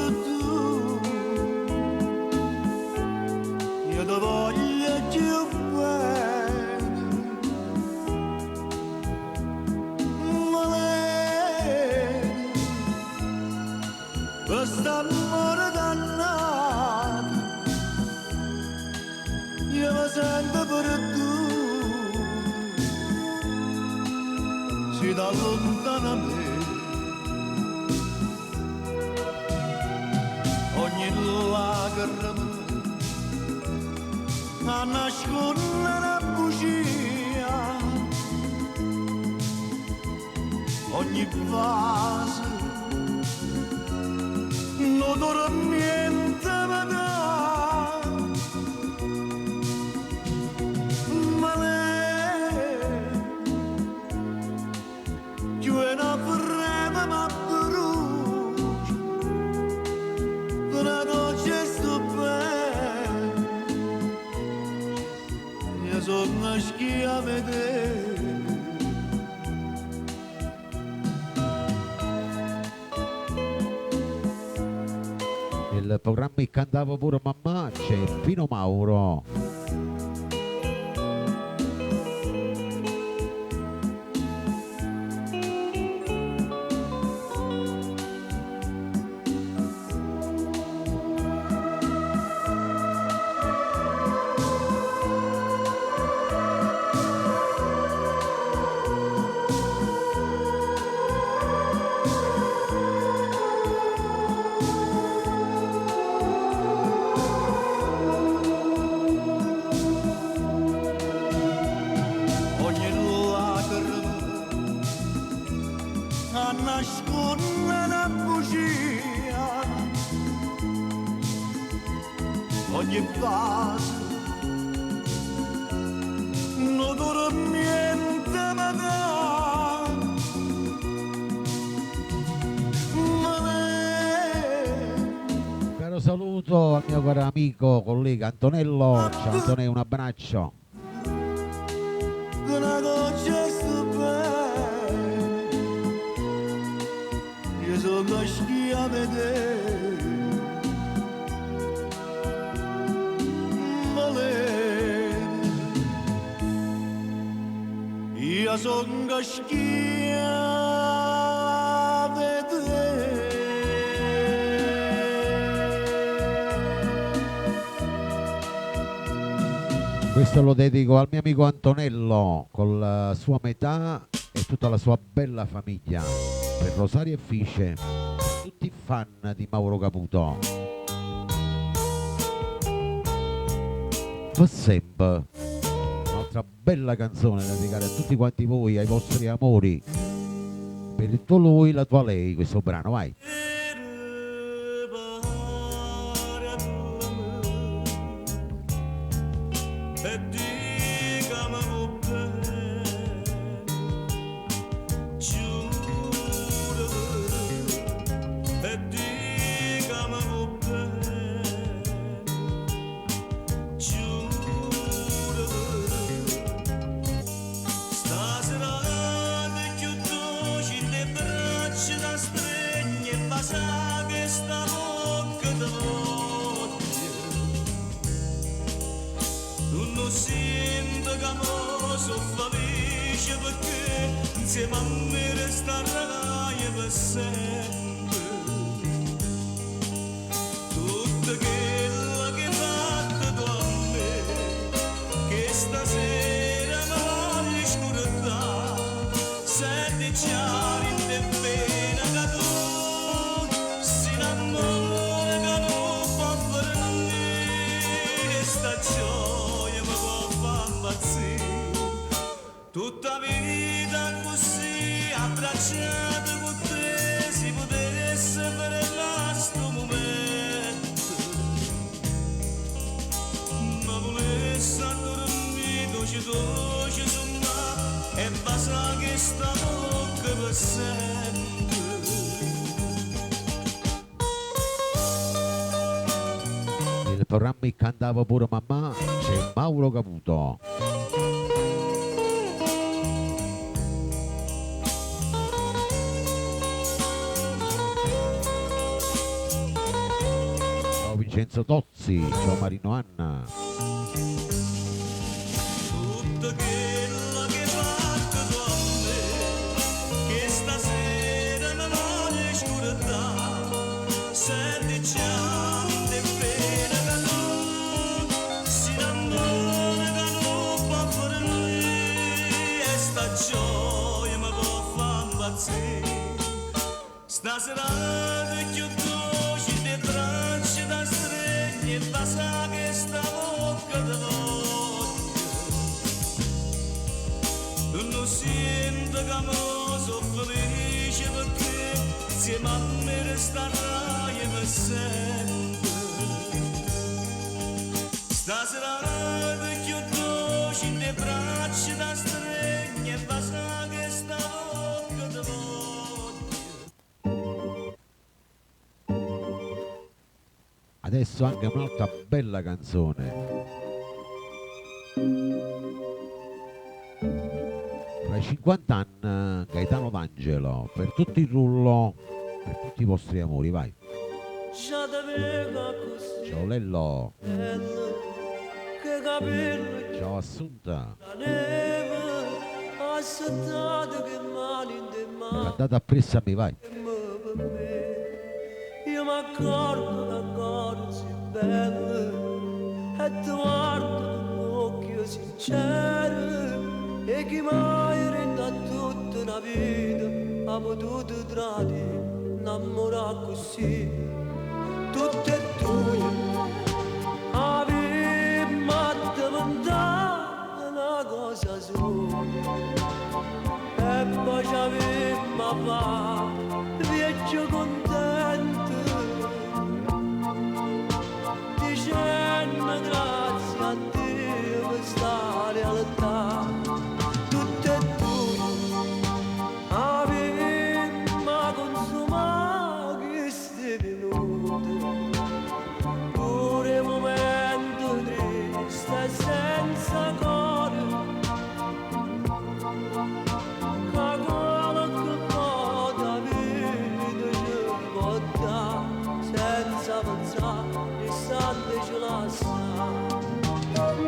io ti voglio più bene. Ma lei quest'amore dannato io mi sento per tu, si da lontano a me ogni lacrima a nascondere la bugia, ogni vaso non dormiente mi dà, ma lei più è una freme ma brucia, per noce sto bene, io sono schia a vedere. Il programma che cantavo pure mamma c'è Pino Mauro. Nasconde la bugia, ogni vaso non dormiente mi dà, ma lei. Caro saluto al mio caro amico, collega Antonello. Ciao Antonello, un abbraccio. Una goccia stupenda, io sono schia a vedere, ma lei, io sono schia a vedere. Questo lo dedico al mio amico Antonello con la sua metà e tutta la sua bella famiglia, per Rosario e Fice, tutti fan di Mauro Caputo. For sempre, un'altra bella canzone da dedicare a tutti quanti voi, ai vostri amori. Per il tuo lui, la tua lei, questo brano, vai. Insieme a me resterai per sempre. Tutto quello che hai fatto tu a me, che stasera mi voglio scordare. Senti chiari in pena che tu si innamora che non può fare niente. Sta gioia mi può far impazzire. Tutta vita così abbracciato con te si potesse fermare sto momento, ma volesse addormito ci dolce su me e basta che sta bocca per sempre. Nel programma che cantava pure mamma c'è Mauro Caputo. Vincenzo Tozzi, ciao Marino Anna. Tutto quello che hai fatto tu a me, che stasera mi voglio scordare. Senti già di pena che tu si innamora che non può fare niente. E sta gioia mi può far impazzire. Stasera ti chiudo le braccia da streghe e basta che sta bocca da voglio. Non sento che mi sono felice perché insieme a me resterai per sempre. Stasera ti chiudo le braccia da streghe e basta che sta bocca da voglio. Adesso anche un'altra bella canzone. Tra i 50 anni Gaetano D'Angelo, per tutto il rullo, per tutti i vostri amori, vai. Ciao Lello. Ciao Assunta. Andate appresso a me, vai. Io mi accorgo d'ancora si bella e ti guardo con un occhio sincero e chi mai renda tutta una vita ha potuto tradire innamorare così tutte e due avevi una cosa sola e poi ci avevi ma viaggio contento dicendo grazie a Dio per sta realtà tutte e due avevamo consumato questi minuti pure momento triste senza cuore cagolo che po' da vita ci può dare senza pensare istante ce la sa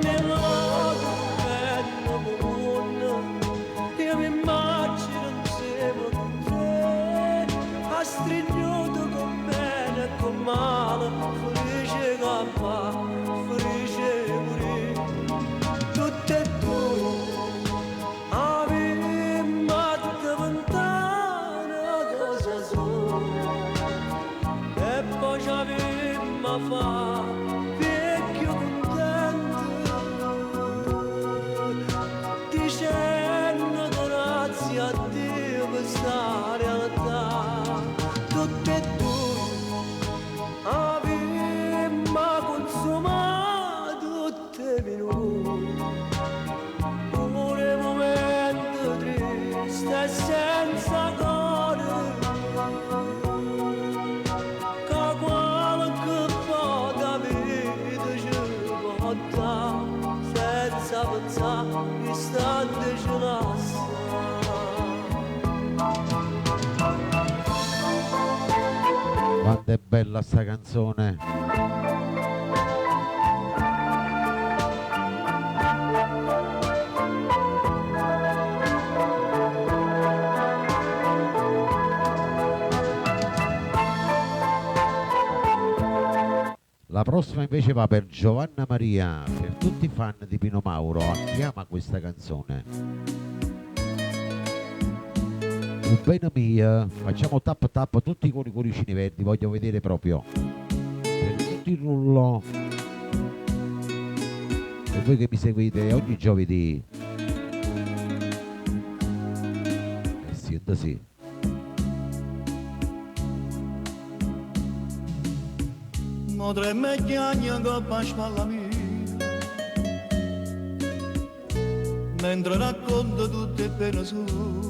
nell'odio bello comune io mi immagino insieme con te ha stringiuto con bene e con male felice che va felice pure tutte e due avevamo diventato una cosa sola e poi ci avevamo a fare vecchio contento dicendo grazie a Dio per questa realtà, tutte e due avemmo consumato tutte minuti, pure momento triste e senza cuore, che qualche volta vita ci porta senza pensare istante ci lascia. Quanto è bella sta canzone. La prossima invece va per Giovanna Maria, per tutti i fan di Pino Mauro, a chi ama questa canzone. Un bene mia, facciamo tap tap tutti con i cuoricini verdi, voglio vedere proprio. Per tutto il rullo. E voi che mi seguite ogni giovedì. Siete sì. Madre me chiagna che fa spalla mia, mentre racconta tutte le pene sue,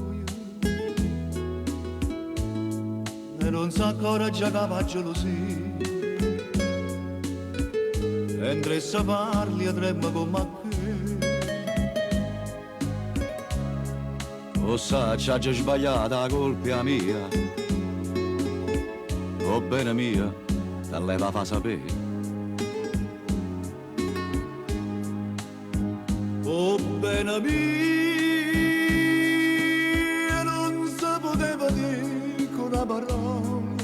e non sa ancora già che fa gelosia, mentre se parli e trema come che, o sa c'ha già sbagliata la colpa mia, o bene mia, te lei va fa sapere. Oh bene mia, non si poteva dire con una parola,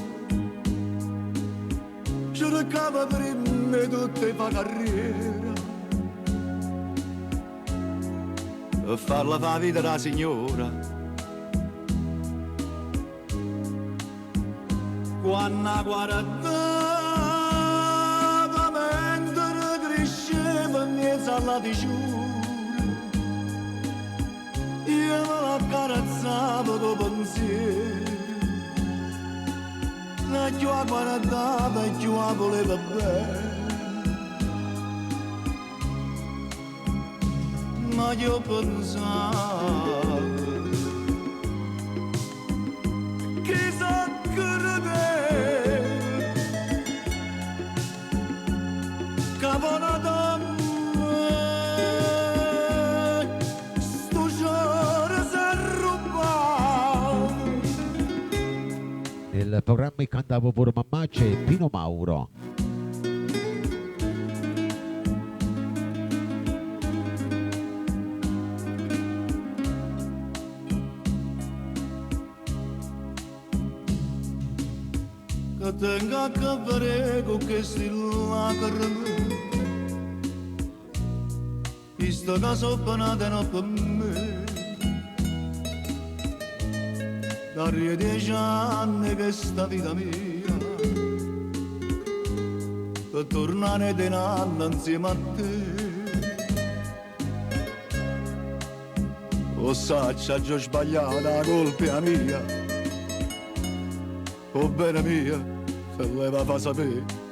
cercava prima tutte fa carriera, e farla fa vita da signora. Quando guardava mentre cresceva in mezzo alla diciura, io me l'accarezzavo con pensiero, la più la guardava e più la voleva bene, ma io pensavo chissà Nel programma che cantavo pure mamma c'è Pino Mauro. Che tenga che prego che si lacrime, visto che sono penate non per me, da 10 anni che sta vita mia, per tornare di nanna insieme a te. O sa c'ha già sbagliata la colpa mia, o bene mia, se lei va fa sapere.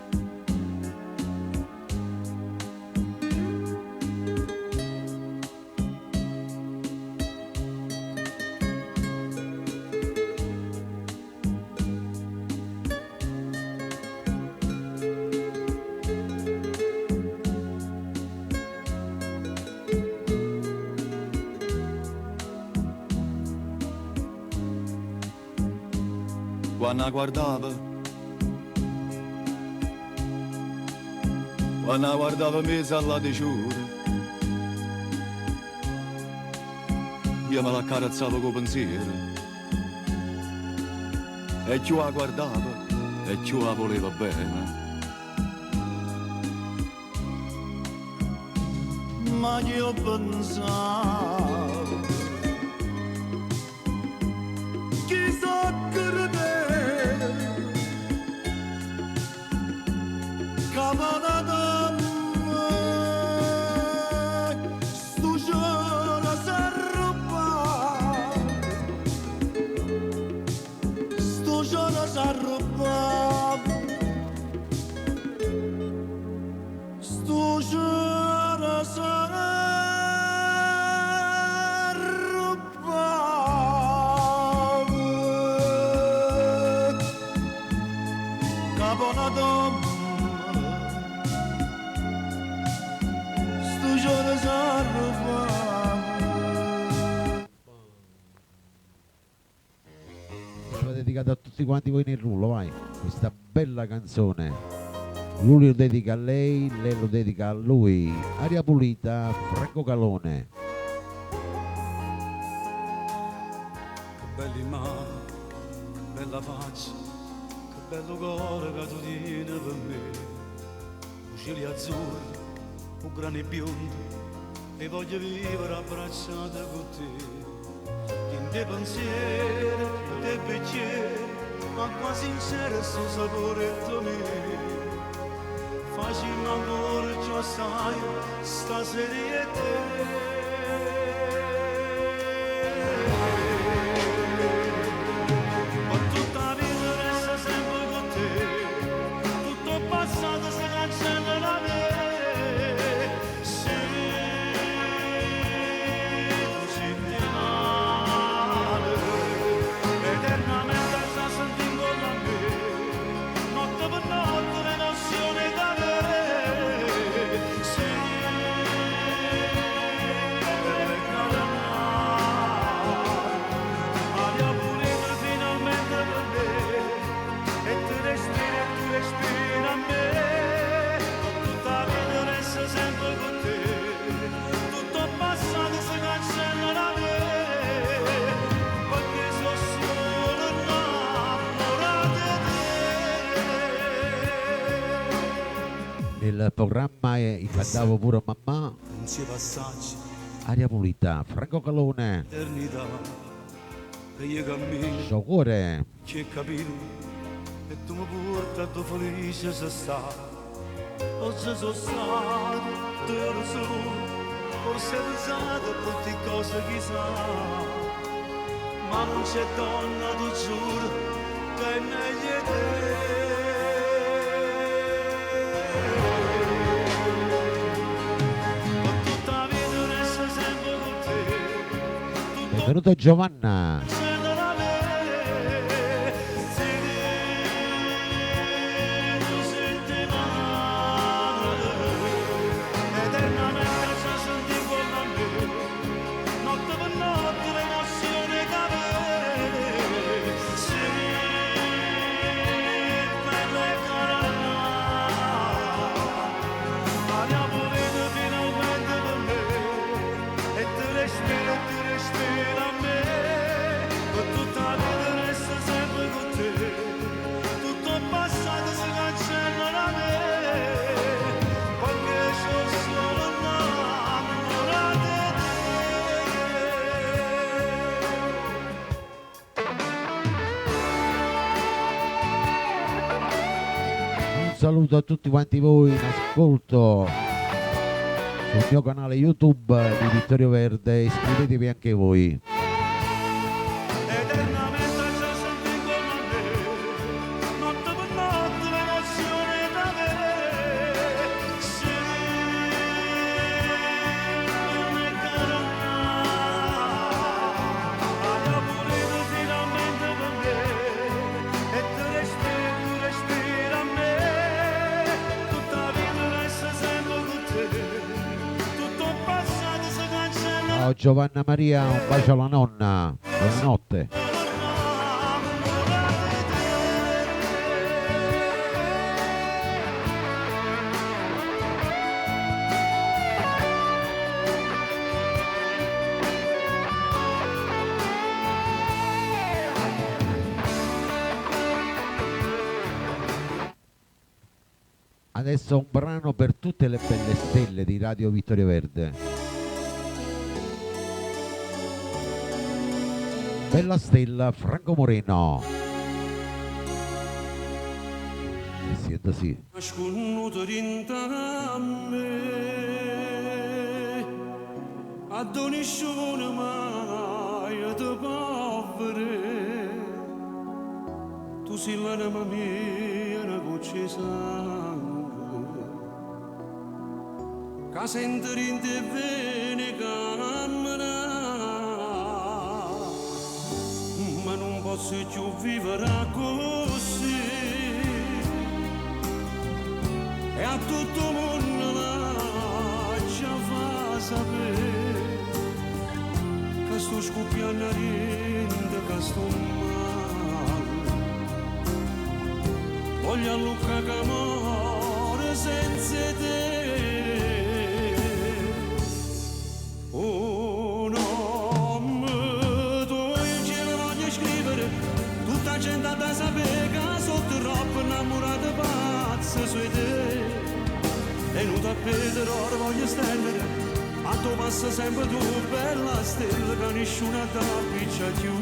Quando guardava mesa alla diciura, io me l'accarezzavo con pensiero, e più la guardava e più la voleva bene. Ma io pensavo chissà che s'arrubba, sto giorno s'arrubba, capo una donna, sto giorno s'arrubba. Dedicata a tutti quanti voi nel rullo, vai, questa bella canzone. Lui lo dedica a lei lo dedica a lui. Aria pulita, Franco Calone. Che belli mani, che bella faccia, che bello cuore che tu tieni per me. Cieli azzurri, un grani biondo, e voglio vivere abbracciata con te. In te pensieri, te bicchieri, ma qua sincero sto sapore mio. Facciamo amore, già sai, stasera è te. Ma tutta la vita resta sempre con te, tutto il passato si cancella da me. Se tu senti male, eternamente sta sentendo da me, notte per notte l'emozione da me. Se aria pulita finalmente per me, e tu respiri a me, tutta la vita resta sempre con te, tutto il passato si cancella da me, perché sono solo innamorato di te. Nel programma cantavo pure mamma. Non si passaggi, Aria pulita, Franco Calone. eternità, che io cammino, Suo cuore. che capito, e tu mi porta dove felice sei stato. Oggi sono stato, te lo so, forse hai pensato a tutte cose chissà, ma non c'è donna, ti giuro, che è meglio di te. Ma tutta la vita resta sempre con te, tutto Benvenuto Giovanna. cancella da me. Se tu senti male, eternamente ci senti con me, notte per notte l'emozione da me. Se bella e cara, aria pulita finalmente per me, e tu respiri a me, per tutta la vita resta sempre con te, tutto il passato si cancella da me, perché sono solo innamorato di Un saluto a tutti quanti voi in ascolto sul mio canale YouTube di Vittorio Verde. Iscrivetevi anche voi. eternamente ci senti con me, notte per notte l'emozione da me. Se non è cara, aria pulita finalmente per me, e tu respiri a me, tutta la vita resta sempre con te, tutto il passato si cancella. Ciao Giovanna Maria, un bacio alla nonna. Buonanotte. Adesso un brano per tutte le belle stelle di Radio Vittorio Verde. Bella stella, Franco Moreno. E siete sì. Nasconuto dintre a me, ad ogni scione mai ti povere, tu così l'anima mia una goccia di sangue che sente rinde bene cammina ma non posso più vivere così e a tutto il mondo lascia fa sapere che sto scoppiando a rinde che sto male voglio a Lucca che muore senza te oh no me tu il cielo voglio scrivere tutta gente da sapere che sono troppo innamorata pazza su te e non da Pedro ora voglio stendere a tu passa sempre tu bella stella che nessuno ti appiccia più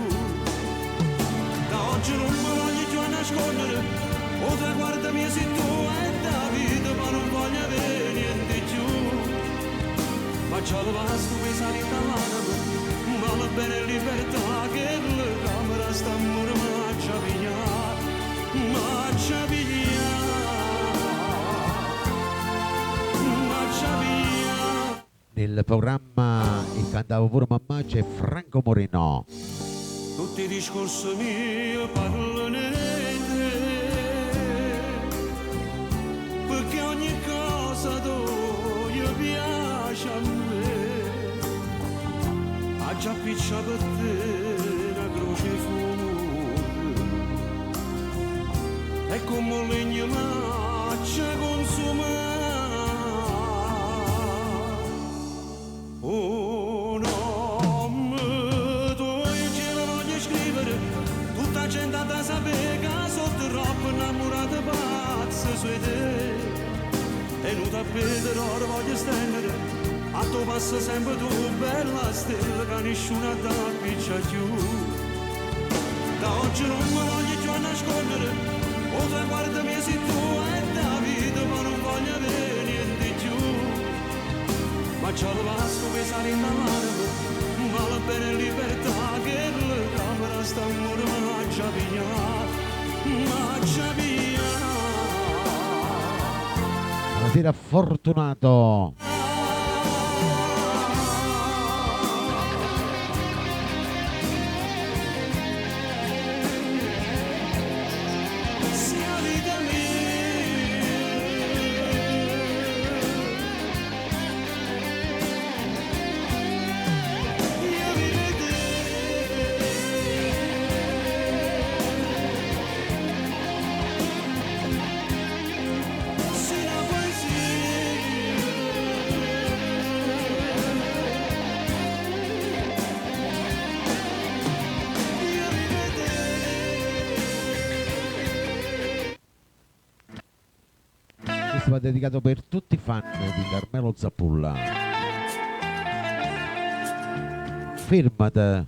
da oggi non mi voglio più nascondere o te guardami se tu è da vita ma non voglio avere niente più ma c'ho la vasto che sali dall'anima ma la bene libertà che la camera sta mormaccia via maccia via maccia via. Nel programma Il cantavo pure mamma c'è Franco Moreno. Tutti i discorsi miei parlano di te perché ogni cosa tu piace a me ha già piccia per te una croce fuori e come un legno maccia consuma oh no me tu il cielo voglio scrivere tutta gente da sapere che sono troppo innamorata pazza su te e non da Pedro ora voglio stendere a tu passa sempre tu bella stella che nessuno ti appiccia più da oggi non mi voglio più nascondere o te guardami se tu è da vita ma non voglio avere niente più ma c'ho la vasco che sale dall'anima ma la bene libertà che la camera sta mormaccia via maccia via. Buonasera Fortunato. Va dedicato per tutti i fan di Carmelo Zappulla. Firmate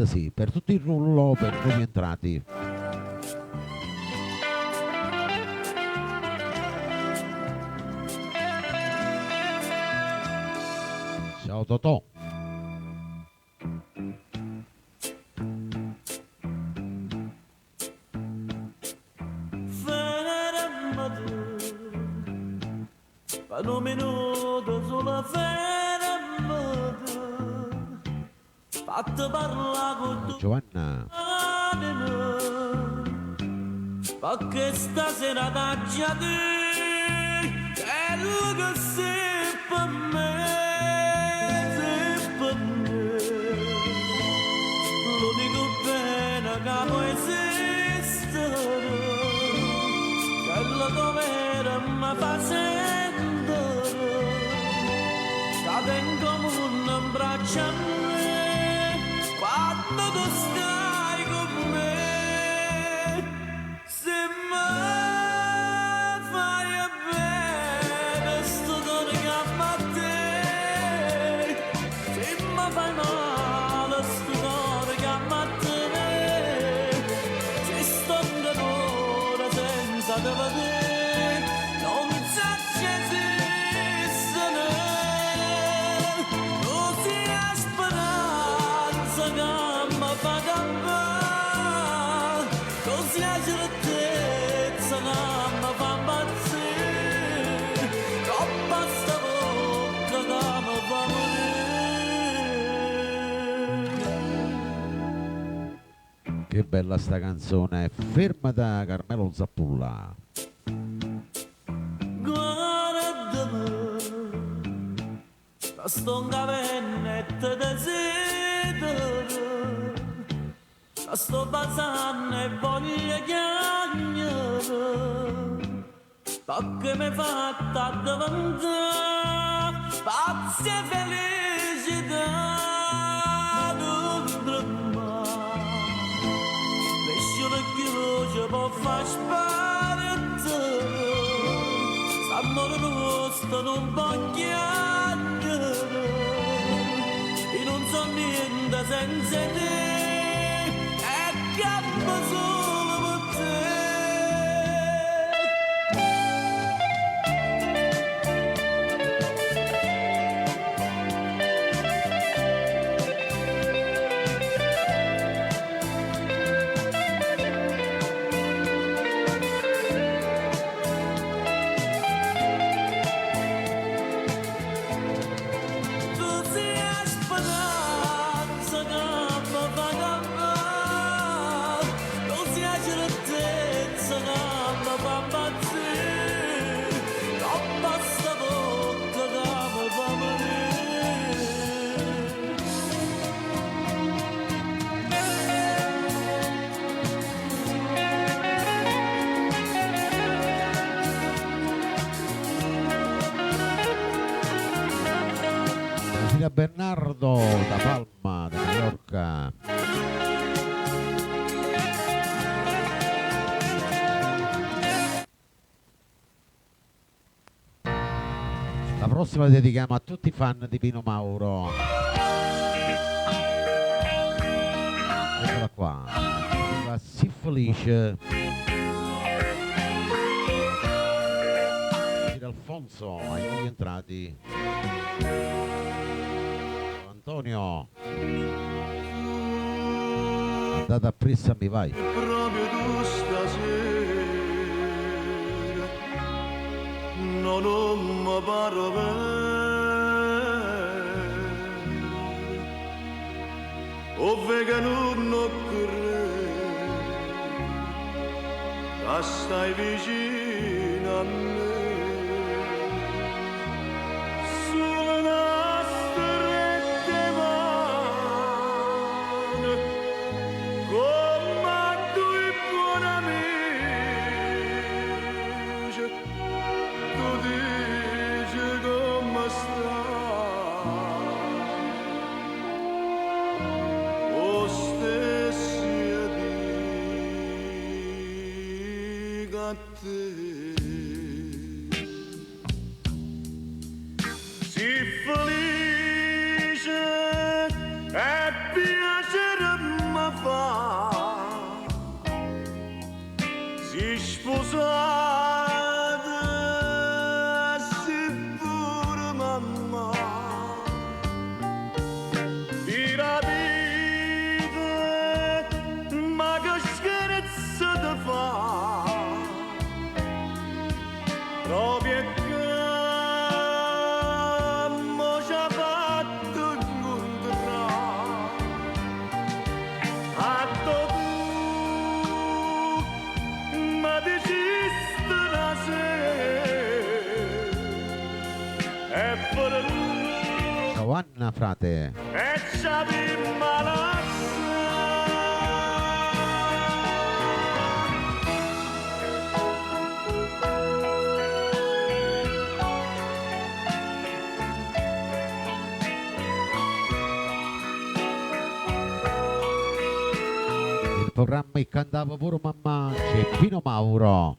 sì, per tutti il rullo per nuovi entrati. Ciao Totò. Un minuto sulla fermata fatta parlare con tu Giovanna perché stasera taggia te quello che sei per me lo dico bene che può esistere quello dov'era mi fa in comune un braccio a me quando tu stai con me se mi fai bene sto cuore che ama a te se mi fai male sto cuore che ama a te se sto in dolore senza te vedere non sa che così Che bella sta canzone, fermata Carmelo Zappulla. Guardami, sto cavennetto desidero, sto passando e voglio chiagnare, perché mi fatta diventare pazza e felicità, non tremare, lascialo chiuso può far sparettere, s'amore nostro non può chiagnare, e non so niente senza te, e campo solo per te. Bernardo da Palma, da Mallorca. La prossima dedichiamo a tutti i fan di Pino Mauro. Eccola qua, la Si Felice di Alfonso, ai nuovi entrati. Antonio, andate a pressa, mi vai. Proprio tu stasera non mi pare bene, ovvero che non occorre, stai vicino a me. Anna frate. Il programma che cantava pure mamma c'è Pino Mauro.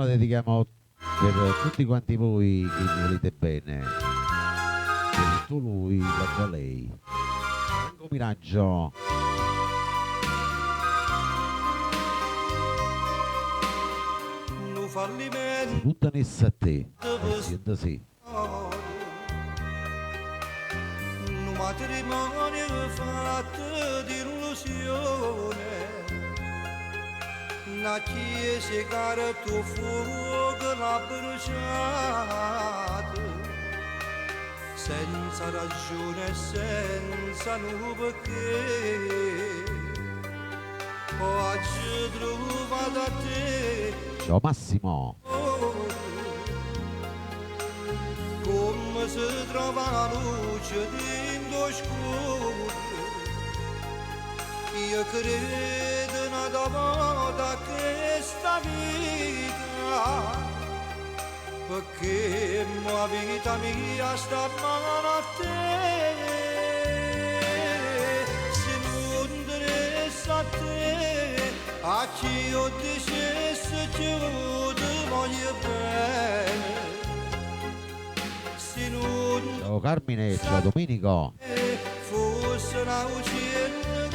la dedichiamo per tutti quanti voi che mi volete bene, per tu lui, per lei. Franco Miraggio. Un fallimento Tutta nessa a te, senta sì. un matrimonio fatto di illusione, una chiesa cara tuo fuoco l'ha bruciato, senza ragione e senza nulla perché oggi trovato a te. Ciao Massimo. Come si trova la luce dentro scuro, io credo una volta che sta vita, perché la vita mia sta male a te, se non interessa a te, a chi io dicesse che io ti voglio bene. Ciao Carmine, ciao Domenico. Fosse una uccello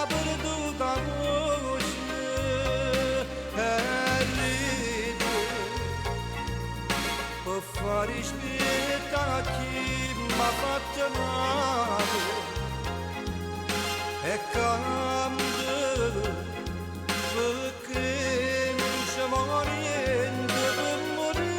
perduta voce e ride per far rispettare a chi m'ha fatto male e cambia perché non c'è niente per morire.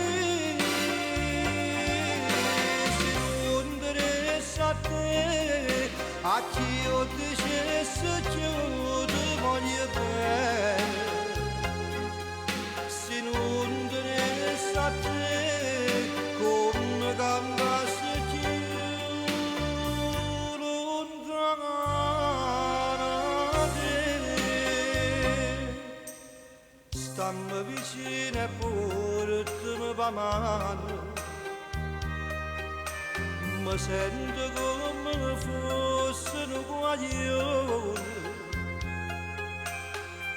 A te, a chi io dicesse che io ti voglio bene, se non interessa a te, come cambiasse più lontana da te, stammi vicino e portami per mano. Mi sento come fosse un guaglione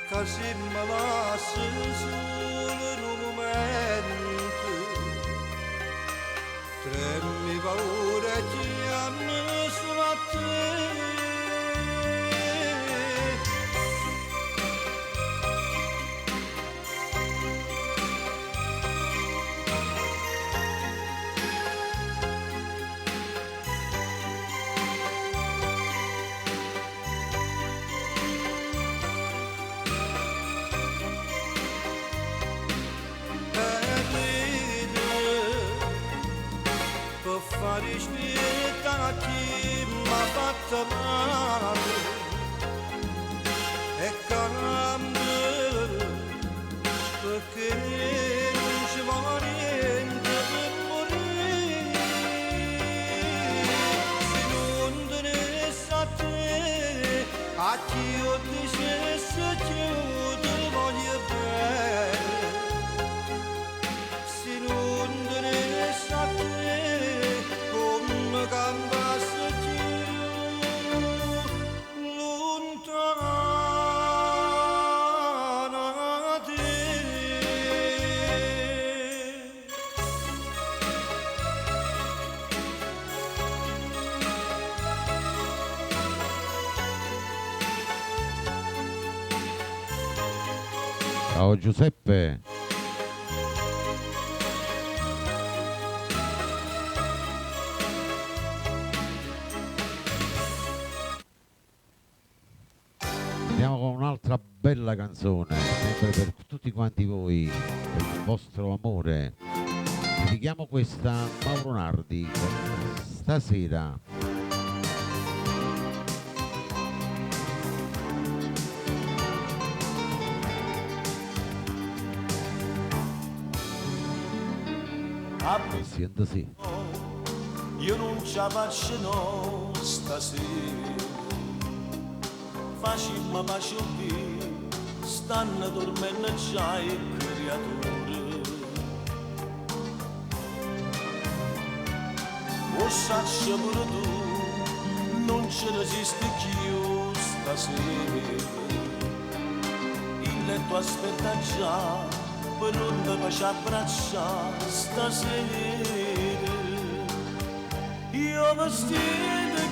che se mi lascia solo in un momento tremmi paura e chiami solo a te. Far rispettare a chi m'ha fatto male e cambia perché non ci vuole niente per morire, se non interessa a te, a chi io dicesse che io ti voglio bene, se non interessa a te, come cambiasse più lontana da te. Ciao Giuseppe. Andiamo con un'altra bella canzone, sempre per tutti quanti voi, per il vostro amore. Dedichiamo questa a Mauro Nardi con Stasera. Senta sì. Io non ce la faccio no stasera, facciamo pace qui, stanno dormendo già i creature. O sacci pure tu, non ci resisti più stasera, il letto aspetta già per non ti faccio abbracciare stasera. Io vestito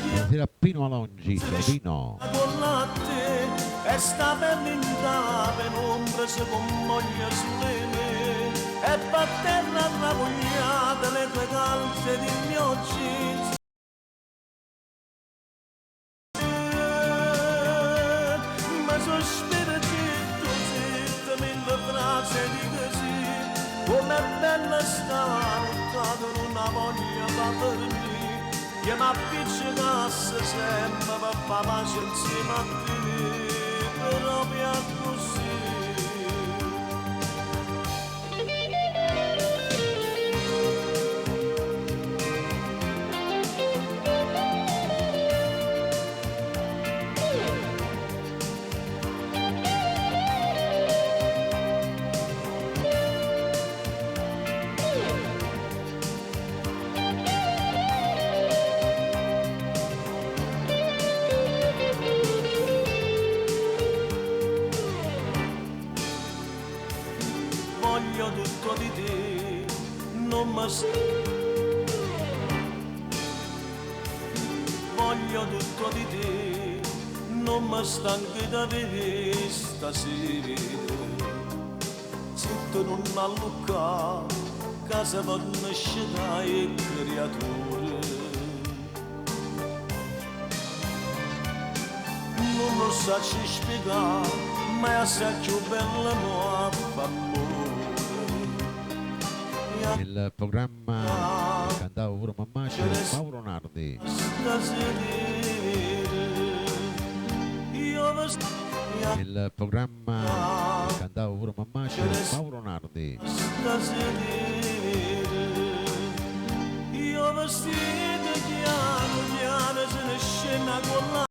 Buonasera Pino Alongi, ciao Pino. con latte e sta pelle in penombra si commoglia sulle me e batterla ravogliata le tue calze di mio jeans. Ma sospira zitto, mille frasi di così, com'è bella stare in una voglia da dormire, che mi appiccicasse sempre per far pace insieme a te, proprio così. Voglio tutto di te, non mi voglio tutto di te, non mi stanco da vedere stasera. Se tu non allucca, casa per nascita e creature. Non lo so spiegare, ma è assai più bella nuova amore. Il programma che cantava pure mamma c'era Mauro Nardi. Il programma che cantava pure mamma c'era Mauro Nardi. Io vestito chiaro, chiaro, se ne scena con la